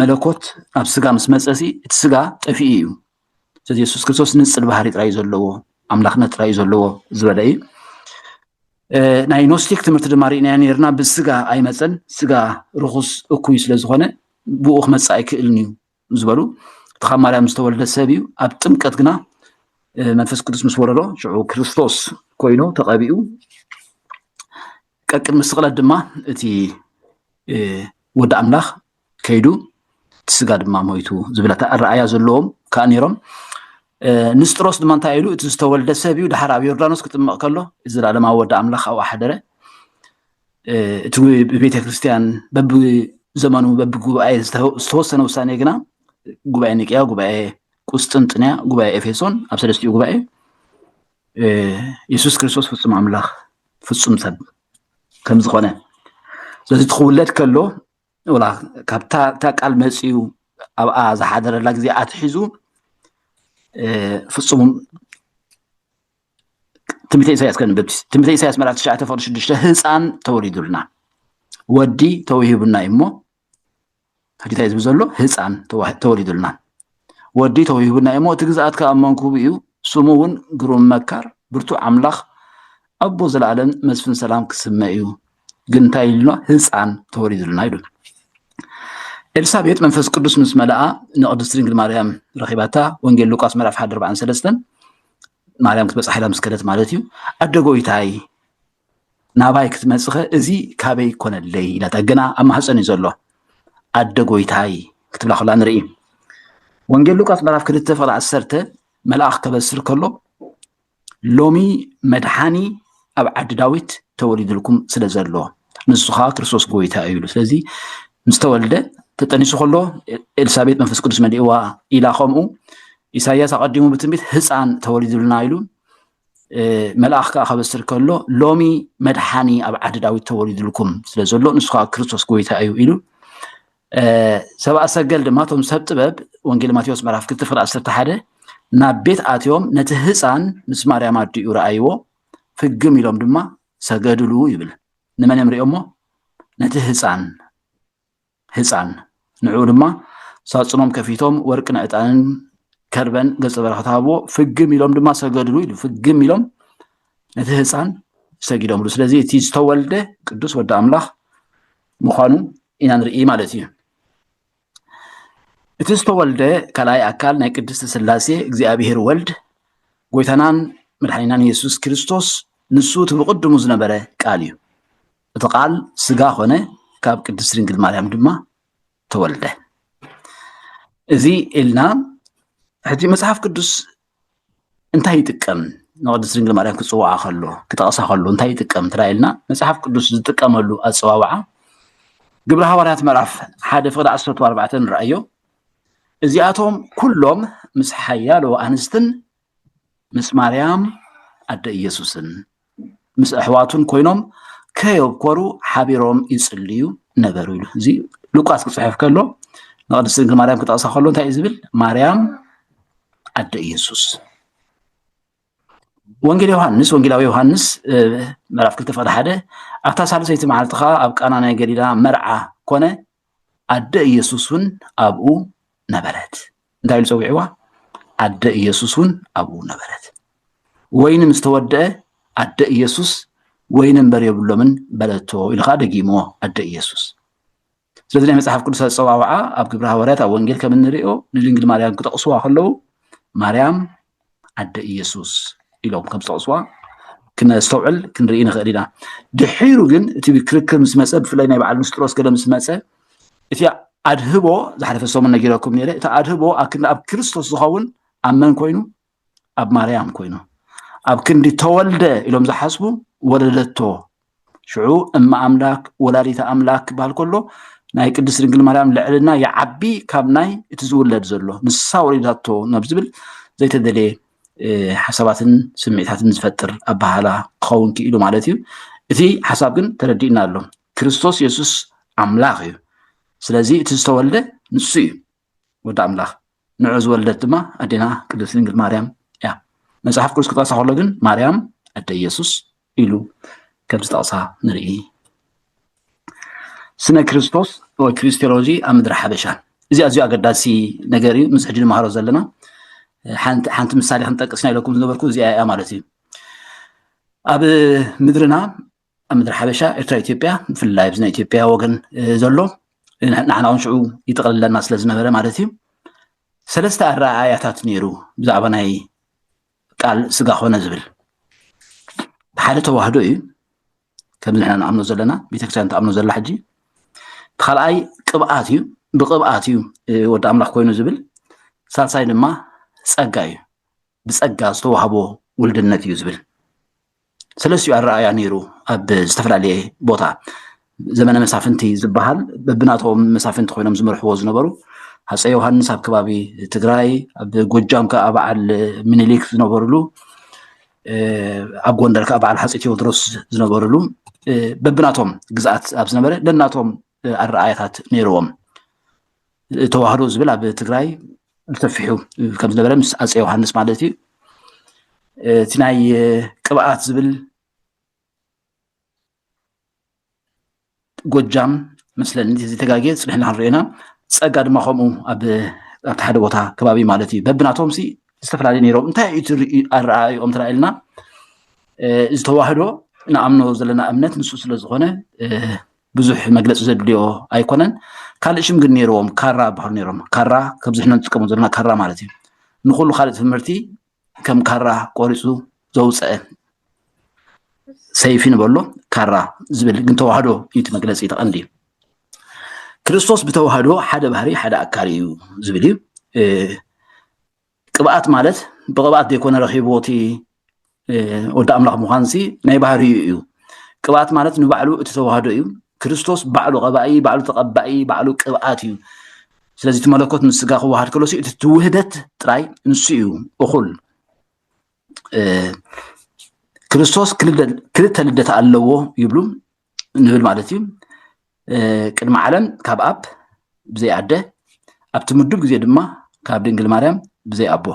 መለኮት ኣብ ስጋ ምስ መፀሲ እቲ ስጋ ጠፊኡ እዩ ስለዚ ኢየሱስ ክርስቶስ ንፅል ባህሪ ጥራይ ዘለዎ ኣምላኽነት ጥራይ ዘለዎ ዝበለ እዩ ናይ ኖስቲክ ትምህርቲ ድማ ርኢና ነርና ብስጋ ኣይመፀን ስጋ ርኹስ እኩይ ስለ ዝኾነ ብኡ ክመፅእ ኣይክእልን እዩ ዝበሉ እቲ ካብ ማርያም ዝተወለደ ሰብ እዩ ኣብ ጥምቀት ግና መንፈስ ቅዱስ ምስ ወረዶ ሽዑ ክርስቶስ ኮይኑ ተቐቢኡ ቀቅድ ምስ ስቕለት ድማ እቲ ወዲ ኣምላኽ ከይዱ እቲ ስጋ ድማ ሞይቱ ዝብለታ ኣረኣያ ዘለዎም ከዓ ነይሮም ንስጥሮስ ድማ እንታይ ኢሉ እቲ ዝተወልደ ሰብ እዩ ድሓር ኣብ ዮርዳኖስ ክጥምቕ ከሎ እዚ ዘለዓለማዊ ወዲ ኣምላኽ ኣብኡ ሓደረ እቲ ብቤተ ክርስቲያን በቢዘመኑ በቢጉባኤ ዝተወሰነ ውሳኔ ግና ጉባኤ ኒቅያ ጉባኤ ቁስጥንጥንያ ጉባኤ ኤፌሶን ኣብ ሰለስቲኡ ጉባኤ ኢየሱስ ክርስቶስ ፍጹም ኣምላኽ ፍጹም ሰብ ከም ዝኾነ ስለዚ ትኽውለድ ከሎ ወላ ካብታ ቃል መፂኡ ኣብኣ ዝሓደረላ ግዜ ኣትሒዙ ፍጹም ትንቢተ ኢሳያስ ከንብብ ትንቢተ ኢሳያስ ምዕራፍ 9:6 ህፃን ተወሊዱልና ወዲ ተዋሂቡና እሞ ሕጂታ ዝብል ዘሎ ህፃን ተወሊዱልና ወዲ ተዋሂቡና እሞ እቲ ግዝኣት ካብ መንኩብ እዩ ስሙ እውን ግሩም መካር ብርቱዕ ኣምላኽ ኣቦ ዘለዓለም መስፍን ሰላም ክስመ እዩ ግን እንታይ ኢሉና ህፃን ተወሊዱልና ኢሉ ኤልሳቤጥ መንፈስ ቅዱስ ምስ መልአ ንቅድስት ድንግል ማርያም ረኺባታ ወንጌል ሉቃስ ምዕራፍ 1:43 ማርያም ክትበፅሕ ኢላ ምስ ከደት ማለት እዩ ኣደ ጎይታይ ናባይ ክትመፅኸ እዚ ካበይ ኮነለይ ኢላታ ግና ኣብ ማህፀን እዩ ዘሎ ኣደ ጎይታይ ክትብላ ከላ ንርኢ ወንጌል ሉቃስ ምዕራፍ 2:10 መልኣኽ ከበስር ከሎ ሎሚ መድሓኒ ኣብ ዓዲ ዳዊት ተወሊድልኩም ስለ ዘሎ ንሱ ከዓ ክርስቶስ ጎይታ እዩ ኢሉ ስለዚ ምስ ተወልደ ተጠኒሱ ከሎ ኤልሳቤጥ መንፈስ ቅዱስ መሊእዋ ኢላ ከምኡ ኢሳያስ ኣቀዲሙ ብትንቢት ህፃን ተወሊድልና ኢሉ መልኣኽ ከዓ ከበስር ከሎ ሎሚ መድሓኒ ኣብ ዓዲ ዳዊት ተወሊድልኩም ስለ ዘሎ ንሱ ከዓ ክርስቶስ ጎይታ እዩ ኢሉ ሰብኣ ሰገል ድማ ቶም ሰብ ጥበብ ወንጌል ማቴዎስ ምዕራፍ 2:11 ናብ ቤት ኣትዮም ነቲ ህፃን ምስ ማርያም ኣዲኡ ረኣይዎ ፍግም ኢሎም ድማ ሰገድሉ ይብል ንመን የምሪኦሞ ነቲ ህፃን ንዑ ድማ ሳፅኖም ከፊቶም ወርቅን ዕጣንን ከርበን ገጸ በረኸት ሃብዎ ፍግም ኢሎም ድማ ሰገድሉ ኢሉ ፍግም ኢሎም ነቲ ህፃን ሰጊዶምሉ ስለዚ እቲ ዝተወልደ ቅዱስ ወዲ ኣምላኽ ምዃኑ ኢና ንርኢ ማለት እዩ እቲ ዝተወልደ ካልኣይ ኣካል ናይ ቅድስቲ ስላሴ እግዚኣብሔር ወልድ ጎይታናን መድሓኒናን ኢየሱስ ክርስቶስ ንሱ እቲ ብቅድሙ ዝነበረ ቃል እዩ እቲ ቃል ስጋ ኮነ ካብ ቅድስት ድንግል ማርያም ድማ ተወልደ እዚ ኢልና ሕጂ መጽሓፍ ቅዱስ እንታይ ይጥቀም ንቅድስት ድንግል ማርያም ክፅዋዓ ከሎ ክጠቕሳ ከሎ እንታይ ይጥቀም ትራኢልና መጽሓፍ ቅዱስ ዝጥቀመሉ ኣፀዋውዓ ግብረ ሃዋርያት ምዕራፍ 1:14 ንርአዮ እዚኣቶም ኩሎም ምስ ሓያሎ ኣንስትን ምስ ማርያም ኣደ ኢየሱስን ምስ ኣሕዋቱን ኮይኖም ከየብኮሩ ሓቢሮም ይጽልዩ ነበሩ ኢሉ እዚ ሉቃስ ክጽሕፍ ከሎ ንቅድስት ድንግል ማርያም ክጠቕሳ ከሎ እንታይ እዩ ዝብል ማርያም ኣደ ኢየሱስ ወንጌላዊ ዮሃንስ ምዕራፍ 2:1 ኣብታ ሳልሰይቲ መዓልቲ ከዓ ኣብ ቃና ናይ ገሊላ መርዓ ኮነ ኣደ ኢየሱስ እውን ኣብኡ ነበረት እንታይ ኢሉ ፀዊዕዋ ኣደ ኢየሱስ እውን ኣብኡ ነበረት ወይኒ ምስ ተወድአ ኣደ ኢየሱስ ወይኒ እምበር የብሎምን በለቶ ኢሉ ከዓ ደጊሞ ኣደ ኢየሱስ ስለዚ ናይ መጽሓፍ ቅዱስ ኣፀዋውዓ ኣብ ግብረ ሃዋርያት ኣብ ወንጌል ከም እንሪኦ ንድንግል ማርያም ክጠቕስዋ ከለዉ ማርያም ኣደ ኢየሱስ ኢሎም ከም ዝጠቕስዋ ክነስተውዕል ክንርኢ ንኽእል ኢና ድሒሩ ግን እቲ ክርክር ምስ መፀ ብፍላይ ናይ በዓል ንስጥሮስ ገለ ምስ መፀ እቲ ኣድህቦ ዝሓለፈ ሰሙን ነጊረኩም ነይረ እቲ ኣድህቦ ኣብ ክርስቶስ ዝኸውን ኣብ መን ኮይኑ ኣብ ማርያም ኮይኑ ኣብ ክንዲ ተወልደ ኢሎም ዝሓስቡ ወለደቶ ሽዑ እማ ኣምላክ ወላዲተ ኣምላክ ክበሃል ከሎ ናይ ቅድስት ድንግል ማርያም ልዕልና ይዓቢ ካብ ናይ እቲ ዝውለድ ዘሎ ንሳ ወሊዳቶ ናብ ዝብል ዘይተደለየ ሓሳባትን ስምዒታትን ዝፈጥር ኣባሃላ ክኸውን ክኢሉ ማለት እዩ እቲ ሓሳብ ግን ተረዲእና ኣሎ ክርስቶስ ኢየሱስ ኣምላኽ እዩ ስለዚ እቲ ዝተወልደ ንሱ እዩ ወዲ ኣምላኽ ንዑ ዝወለደት ድማ ኣዴና ቅድስት ድንግል ማርያም እያ መጽሓፍ ቅዱስ ክጠቕሳ ከሎ ግን ማርያም ኣደ ኢየሱስ ኢሉ ከም ዝጠቕሳ ንርኢ ስነ ክርስቶስ ወይ ክሪስቶሎጂ ኣብ ምድሪ ሓበሻ እዚ ኣዝዩ ኣገዳሲ ነገር እዩ ምስ ሕጂ ንመሃሮ ዘለና ሓንቲ ምሳሌ ክንጠቅስ ናይ ኢለኩም ዝነበርኩ እዚኣ እያ ማለት እዩ ኣብ ምድርና ኣብ ምድሪ ሓበሻ ኤርትራ ኢትዮጵያ ብፍላይ ብናይ ኢትዮጵያ ወገን ዘሎ ንሕና እውን ሽዑ ይጥቕልለና ስለ ዝነበረ ማለት እዩ ሰለስተ ኣረኣእያታት ነይሩ ብዛዕባ ናይ ቃል ስጋ ኮነ ዝብል ሓደ ተዋህዶ እዩ ከምዚ ንሕና ንኣምኖ ዘለና ቤተክርስትያን ተኣምኖ ዘላ ሕጂ ካልኣይ ቅብኣት እዩ ብቅብኣት እዩ ወዲ ኣምላኽ ኮይኑ ዝብል ሳልሳይ ድማ ጸጋ እዩ ብጸጋ ዝተዋህቦ ውልድነት እዩ ዝብል ሰለስቲኡ ኣረኣእያ ነይሩ ኣብ ዝተፈላለየ ቦታ ዘመነ መሳፍንቲ ዝበሃል በብናቶም መሳፍንቲ ኮይኖም ዝመርሕዎ ዝነበሩ ሃፀይ ዮሃንስ ኣብ ከባቢ ትግራይ ኣብ ጎጃም ከዓ በዓል ምኒልክ ዝነበሩሉ ኣብ ጎንደር ከዓ በዓል ሃፀይ ቴዎድሮስ ዝነበሩሉ በብናቶም ግዝኣት ኣብ ዝነበረ ደናቶም ኣረኣእያታት ነይርዎም ተዋህዶ ዝብል ኣብ ትግራይ ብሰፊሑ ከም ዝነበረ ምስ ሃፀይ ዮሃንስ ማለት እዩ እቲ ናይ ቅብኣት ዝብል ጎጃም መስለኒ እዚ ተጋጊ ፅንሕና ክንሪአና ጸጋ ድማ ከምኡ ኣብ ሓደ ቦታ ከባቢ ማለት እዩ በብናቶም ሲ ዝተፈላለዩ ነይሮም እንታይ እዩ ኣረኣእዮም ትራኢልና ዝተዋህዶ ንኣምኖ ዘለና እምነት ንሱ ስለ ዝኾነ ብዙሕ መግለፂ ዘድልዮ ኣይኮነን ካልእሽም ግን ነይሮም ካራ ባህር ነይሮም ካራ ከብዝሕና ንጥቀሙ ዘለና ካራ ማለት እዩ ንኩሉ ካልእ ትምህርቲ ከም ካራ ቆሪፁ ዘውፅአ ሰይፊ ንበሎ ካራ ዝብል ግን ተዋህዶ እዩ እቲ መግለፂ ተቐንዲ ክርስቶስ ብተዋህዶ ሓደ ባህሪ ሓደ ኣካል እዩ ዝብል እዩ ቅብኣት ማለት ብቅብኣት ዘይኮነ ረኺብዎ እቲ ወዲ ኣምላኽ ምዃንሲ ናይ ባህሪ እዩ ቅብኣት ማለት ንባዕሉ እቲ ተዋህዶ እዩ ክርስቶስ ባዕሉ ቀባኢ ባዕሉ ተቐባኢ ባዕሉ ቅብኣት እዩ ስለዚ እቲ መለኮት ምስ ስጋ ክወሃድ ከሎ እቲ ትውህደት ጥራይ ንሱ እዩ እኹል ክርስቶስ ክልተ ልደት ኣለዎ ይብሉ ንብል ማለት እዩ ቅድሚ ዓለም ካብ ኣብ ብዘይ ኣደ ኣብቲ ምድብ ግዜ ድማ ካብ ድንግል ማርያም ብዘይ ኣቦ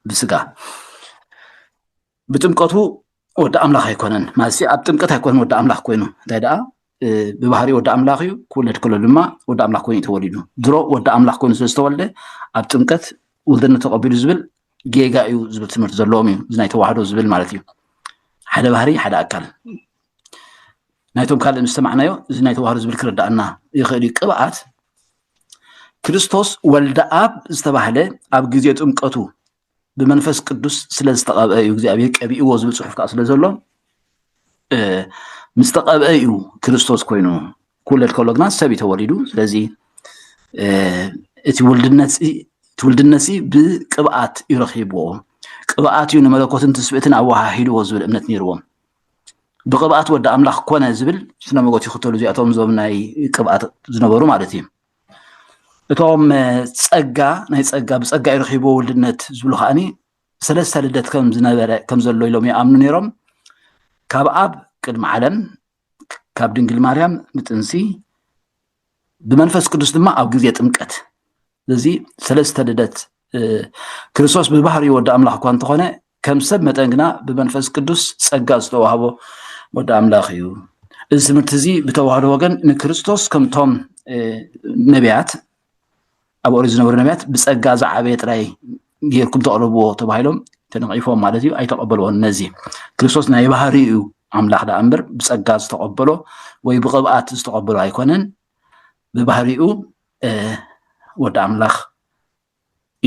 ብስጋ ብጥምቀቱ ወዲ ኣምላኽ ኣይኮነን ማለት ኣብ ጥምቀት ኣይኮነን ወዲ ኣምላኽ ኮይኑ እንታይ ደኣ ብባህሪ ወዲ ኣምላኽ እዩ ክውለድ ከሎ ድማ ወዲ ኣምላኽ ኮይኑ ተወሊዱ ድሮ ወዲ ኣምላኽ ኮይኑ ስለዝተወልደ ኣብ ጥምቀት ውልድነት ተቐቢሉ ዝብል ጌጋ እዩ ዝብል ትምህርቲ ዘለዎም እዩ እዚ ናይ ተዋህዶ ዝብል ማለት እዩ ሓደ ባህሪ ሓደ ኣካል ናይቶም ካልእ ምስ ሰማዕናዮ እዚ ናይ ተዋህዶ ዝብል ክርዳእና ይኽእል እዩ ቅብኣት ክርስቶስ ወልደ ኣብ ዝተባህለ ኣብ ግዜ ጥምቀቱ ብመንፈስ ቅዱስ ስለ ዝተቐብአ እዩ እግዚኣብሔር ቀቢእዎ ዝብል ፅሑፍ ከዓ ስለ ዘሎ ምስ ተቐብአ እዩ ክርስቶስ ኮይኑ ክውለድ ከሎ ግና ሰብ እዩ ተወሊዱ ስለዚ እቲ ውልድነት ብቅብኣት ይረኺብዎ ቅብኣት እዩ ንመለኮትን ትስብእትን ኣወሃሂድዎ ዝብል እምነት ነይርዎም ብቅብኣት ወዲ ኣምላኽ ኮነ ዝብል ስነ መጎት ይኽተሉ እዚኣቶም ዞም ናይ ቅብኣት ዝነበሩ ማለት እዩ እቶም ፀጋ ናይ ፀጋ ብፀጋ ይረኺብዎ ውልድነት ዝብሉ ከዓኒ ሰለስተ ልደት ከም ዝነበረ ከም ዘሎ ኢሎም ይኣምኑ ነይሮም ካብ ኣብ ቅድሚ ዓለም ካብ ድንግል ማርያም ምጥንሲ ብመንፈስ ቅዱስ ድማ ኣብ ግዜ ጥምቀት ስለዚ ሰለስተ ልደት ክርስቶስ ብባህሪ ወዲ ኣምላኽ እኳ እንተኾነ ከም ሰብ መጠን ግና ብመንፈስ ቅዱስ ፀጋ ዝተዋህቦ ወዲ ኣምላኽ እዩ እዚ ትምህርቲ እዚ ብተዋህዶ ወገን ንክርስቶስ ከምቶም ነቢያት ኣብ ኦሪት ዝነበሩ ነቢያት ብፀጋ ዝዓበየ ጥራይ ጌርኩም ተቕርብዎ ተባሂሎም ተነቒፎም ማለት እዩ ኣይተቐበልዎን ነዚ ክርስቶስ ናይ ባህሪ እዩ ኣምላኽ ዳ እምበር ብፀጋ ዝተቐበሎ ወይ ብቅብኣት ዝተቐበሎ ኣይኮነን ብባህሪኡ ወዲ ኣምላኽ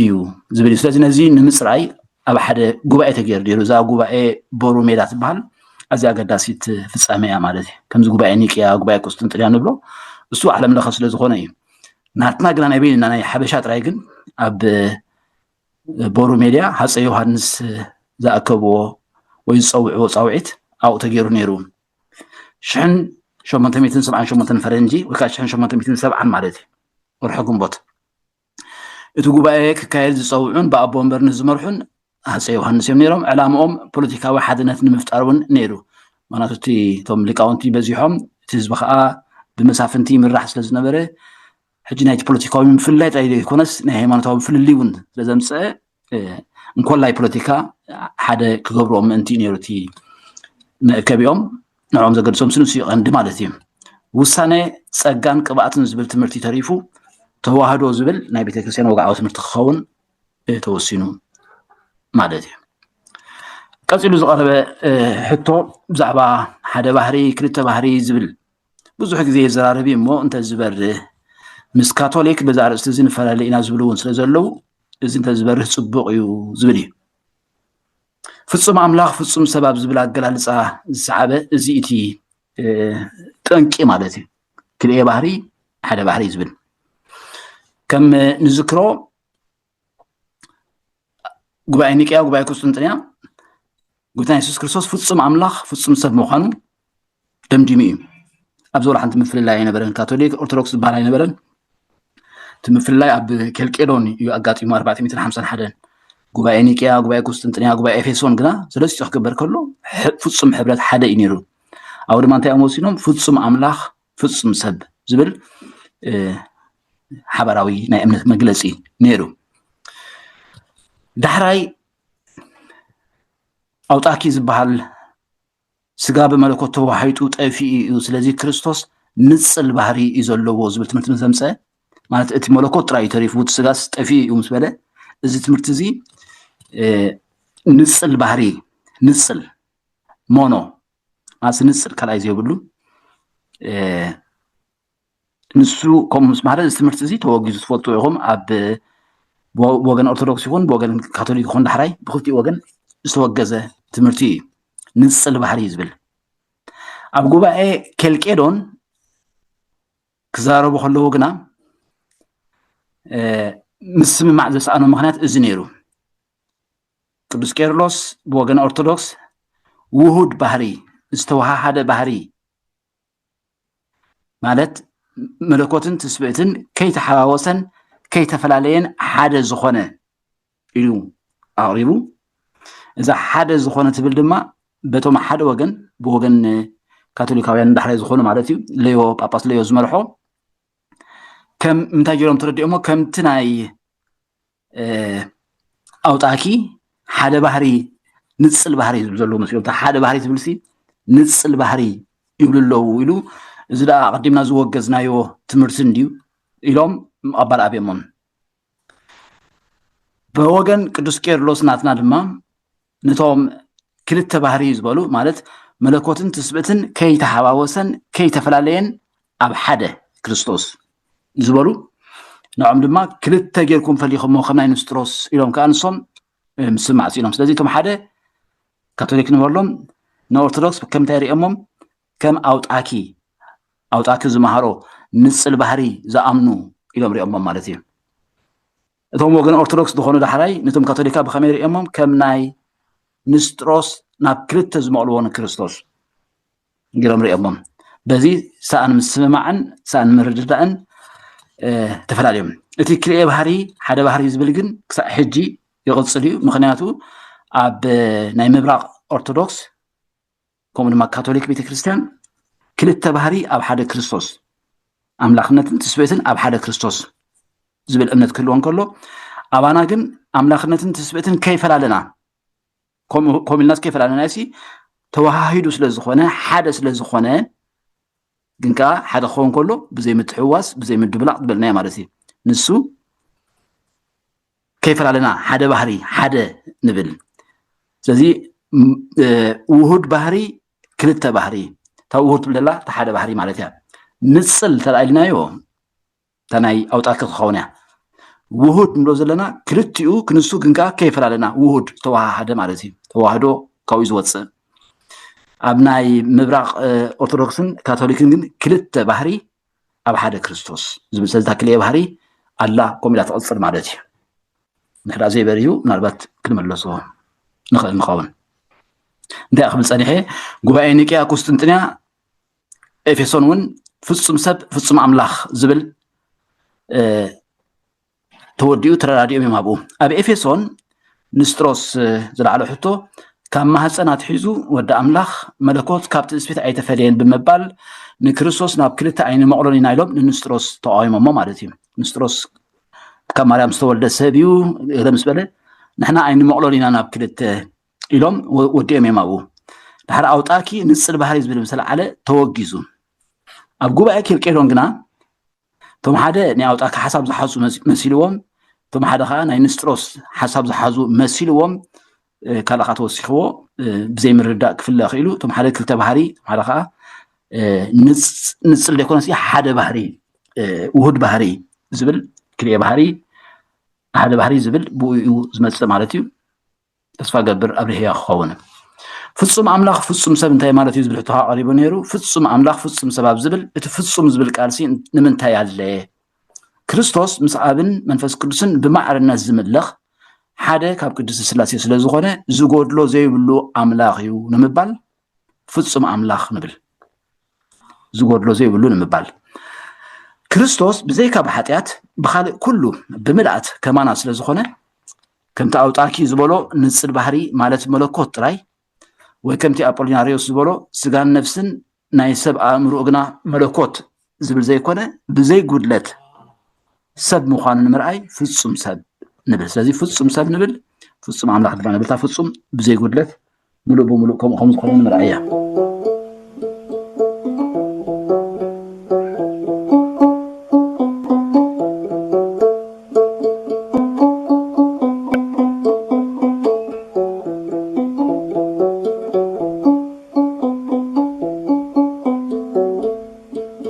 እዩ ዝብል እዩ ስለዚ ነዚ ንምፅራይ ኣብ ሓደ ጉባኤ ተገይሩ ነይሩ እዛ ጉባኤ ቦሩ ሜዳ ትበሃል ኣዝያ ኣገዳሲት ፍፃመ እያ ማለት እዩ ከምዚ ጉባኤ ኒቅያ ጉባኤ ቁስጥንጥንያ ንብሎ እሱ ዓለም ለኸ ስለ ዝኾነ እዩ ናትና ግና ናይ በይንና ናይ ሓበሻ ጥራይ ግን ኣብ ቦሩ ሜድያ ሃፀይ ዮሃንስ ዝኣከብዎ ወይ ዝፀውዕዎ ፃውዒት ኣብኡ ተገይሩ ነይሩ 1878 ፈረንጂ ወይ ከዓ 1870 ማለት እዩ ወርሒ ግንቦት እቲ ጉባኤ ክካየድ ዝፀውዑን ብኣቦ ወንበርነት ዝመርሑን ሃፀይ ዮሃንስ እዮም ነይሮም ዕላምኦም ፖለቲካዊ ሓድነት ንምፍጣር እውን ነይሩ ምክንያቱ እቲ እቶም ሊቃውንቲ በዚሖም እቲ ህዝቢ ከዓ ብመሳፍንቲ ይምራሕ ስለ ዝነበረ ሕጂ ናይቲ ፖለቲካዊ ምፍላይ ጥራይ ዘይኮነስ ናይ ሃይማኖታዊ ምፍልሊ እውን ስለ ዘምፅአ እንኮላይ ፖለቲካ ሓደ ክገብርዎም ምእንቲ ነይሩ እቲ መእከቢኦም ንዖም ዘገድሶም ስንሱ ይቐንዲ ማለት እዩ ውሳነ ፀጋን ቅብኣትን ዝብል ትምህርቲ ተሪፉ ተዋህዶ ዝብል ናይ ቤተክርስትያን ወግዓዊ ትምህርቲ ክኸውን ተወሲኑ ማለት እዩ ቀፂሉ ዝቐረበ ሕቶ ብዛዕባ ሓደ ባህሪ ክልተ ባህሪ ዝብል ብዙሕ ግዜ ይዘራረብ እሞ እንተዝበርህ ምስ ካቶሊክ በዛ ርእስቲ እዚ ንፈላለ ኢና ዝብሉ እውን ስለ ዘለው እዚ እንተዝበርህ ፅቡቅ እዩ ዝብል እዩ ፍፁም ኣምላኽ ፍፁም ሰብ ኣብ ዝብል ኣገላልፃ ዝሰዓበ እዚ እቲ ጠንቂ ማለት እዩ ክልኤ ባህሪ ሓደ ባህሪ ዝብል ከም ንዝክሮ ጉባኤ ኒቅያ ጉባኤ ቁስጥንጥንያ ጎይታና ኢየሱስ ክርስቶስ ፍፁም ኣምላኽ ፍፁም ሰብ ምዃኑ ደምዲሙ እዩ ኣብ ዞላ ሓንቲ ምፍልላይ ኣይነበረን ካቶሊክ ኦርቶዶክስ ዝበሃል ኣይነበረን እቲ ምፍልላይ ኣብ ኬልቄዶን እዩ ኣጋጢሙ 451 ጉባኤ ኒቅያ ጉባኤ ቁስጥንጥንያ ጉባኤ ኤፌሶን ግና ሰለስቲኡ ክግበር ከሎ ፍፁም ሕብረት ሓደ እዩ ነይሩ ኣብኡ ድማ እንታይ ወሲኖም ፍፁም ኣምላኽ ፍፁም ሰብ ዝብል ሓበራዊ ናይ እምነት መግለፂ ነይሩ ዳሕራይ ኣውጣኪ ዝበሃል ስጋ ብመለኮት ተዋሂጡ ጠፊኡ እዩ ስለዚ ክርስቶስ ንፅል ባህሪ እዩ ዘለዎ ዝብል ትምህርቲ ምስ ዘምፀአ ማለት እቲ መለኮት ጥራይ ተሪፉ እቲ ስጋስ ጠፊኡ እዩ ምስ በለ እዚ ትምህርቲ እዚ ንፅል ባህሪ ንፅል ሞኖ ማለት ንፅል ካልኣይ ዘይብሉ نسو كم مسمار استمرت زي توجز فوتو يوم أب بوجن أرثوذكس يكون بوجن كاثوليك يكون دحراي بخوتي وجن استوجزه تمرتي نصل بحري يزبل أب جوبا كل كيدون كزارو بخلو وجنا مسمى مع ذس أنا مخنات إزنيرو قدس كيرلس بوجن أرثوذكس وهود بحري استوها هذا بحري مالت ملكوتن تسبيتن كي تحاوسن كي تفلالين حدا زخونه إلو أقربو إذا حدا زخونه تبل دما بتوم حدا وجن بوجن كاثوليكاويان دحري زخونه مالتي ليو باباس ليو زمرحو كم متاجرهم تردي أمو كم تناي أوتاكي حدا بحري نصل بحري بزلو مسيو حدا بحري تبلسي نصل بحري يقول له إلو إذا قدمنا زوجزنا يو تمرسن ديو إلهم أبار أبيمون بوجن قدس كيرلس ناتنا دما نتوم كلت بحري يزبالو مالت ملكوتن تسبتن كي تحواوسن كي تفلالين أب حدا كريستوس يزبالو نعم دما كلت تجيركم فليخم موخمنا نستروس إلهم كأنصم مسمع سيلهم سلازي توم حدا كاثوليك نورلهم نورثودوكس كم تاري أمم كم أوتاكي زمهارو نصل بحري زأمنو إلهم ريأمم مالتي እቶም ወገን ኦርቶዶክስ ዝኾኑ ዳሕራይ ነቶም ካቶሊካ ብኸመይ ሪኦሞም ከም ናይ ንስጥሮስ ናብ ክልተ ዝመቕልዎ ክርስቶስ ገይሮም ሪኦሞም በዚ ሰኣን ምስምማዕን ሰኣን ምርድዳእን ተፈላለዮም እቲ ክልኤ ባህሪ ሓደ ባህሪ ዝብል ግን ክሳብ ሕጂ ይቕፅል እዩ ምክንያቱ ኣብ ናይ ምብራቕ ኦርቶዶክስ ከምኡ ድማ ካቶሊክ ቤተክርስትያን ክልተ ባህሪ ኣብ ሓደ ክርስቶስ ኣምላኽነትን ትስብእትን ኣብ ሓደ ክርስቶስ زبل أمنت كلهم كله أبانا جن أملاكنا تثبتن كيف لنا كم الناس كيف لنا ناسي توهايدوس للزخونة حدث للزخونة جنكا حدا خون كله بزي متحواس بزي متدبلع بالناي مارسي نسو كيف لنا حدا بحري حدا نبل زي وهود بحري كلتا بحري تا وهود بالله تا حدا بحري مالتها نصل تلاقينا يوم تناي أوتاك خونة وهود نروزلنا كرتيو كنسو جنكا كيف لنا وهود تواحد مالتي تواحدو كويز واتس أبناي مبرق أرثوذكسن كاثوليكن كلت بحري أب حدا كريستوس زبل سلتا كلي بحري الله قوم لا تأثر مالتي نحن زي بريو نربط كلمة لصو نخل نخاون ده أخبر صنيحة جوائنك يا كوستنتنا إفسون ون فصم سب فصم أملاخ زبل توديو ترى راديو مابو أبي إفسون نستروس زلعلو حتو كان ما هالسنة حيزو ودى أملاخ ملكوت كابت إسبيت أي تفرين بمبال نكريستوس ناب كلتا عين مقروني نايلوب نستروس طاعي ماما مالتي نستروس كان مريم ستول دسابيو غدمس بله نحنا عين مقروني ناب كلتا إلوم ودي مابو لحر أوتاكي نصل بحريز بالمثال على توجيزو أبقو بقى كيلون جنا توم حدا نياوتاك حساب زحازو مسيلوهم توم حدا خا ناي نستروس حساب زحازو مسيلوهم كالاخات وسخو بزي مردا كفل خيلو توم حدا كلتا بحري حدا خا نصل ليكون سي حدا بحري وهود بحري زبل كلي بحري حدا بحري زبل بو زمص مالتي تصفى قبر ابرهيا خونه فصم أملاخ فصم سب انتهي مالتي زبل حتها قريبا نيرو فصم أملاخ فصم سباب زبل اتفصم زبل قالسي نمنتهي عليه كريستوس مسعابن منفس قدسن بمعر الناس زملخ حدا كاب قدس السلاسي سلازخونه زغودلو زيبلو أملاخ يو نمبال فصم أملاخ نبل زغودلو زيبلو نمبال كريستوس بزي كاب حاتيات بخالق كله بملأت كمانا سلازخونه كم تاوتاكي زبلو نصل بحري مالت ملكوت راي وكمتي أبوليناريوس زبلو سجان نفسن نايسب أمرو أجنا ملكوت زبل زي كونه بزي جودلت سب مخان المرأي فصم سب نبل سلازي فصم سب نبل فصم عمل حد نبل تا فصم بزي جودلت ملو بملو كم خمس خلون المرأية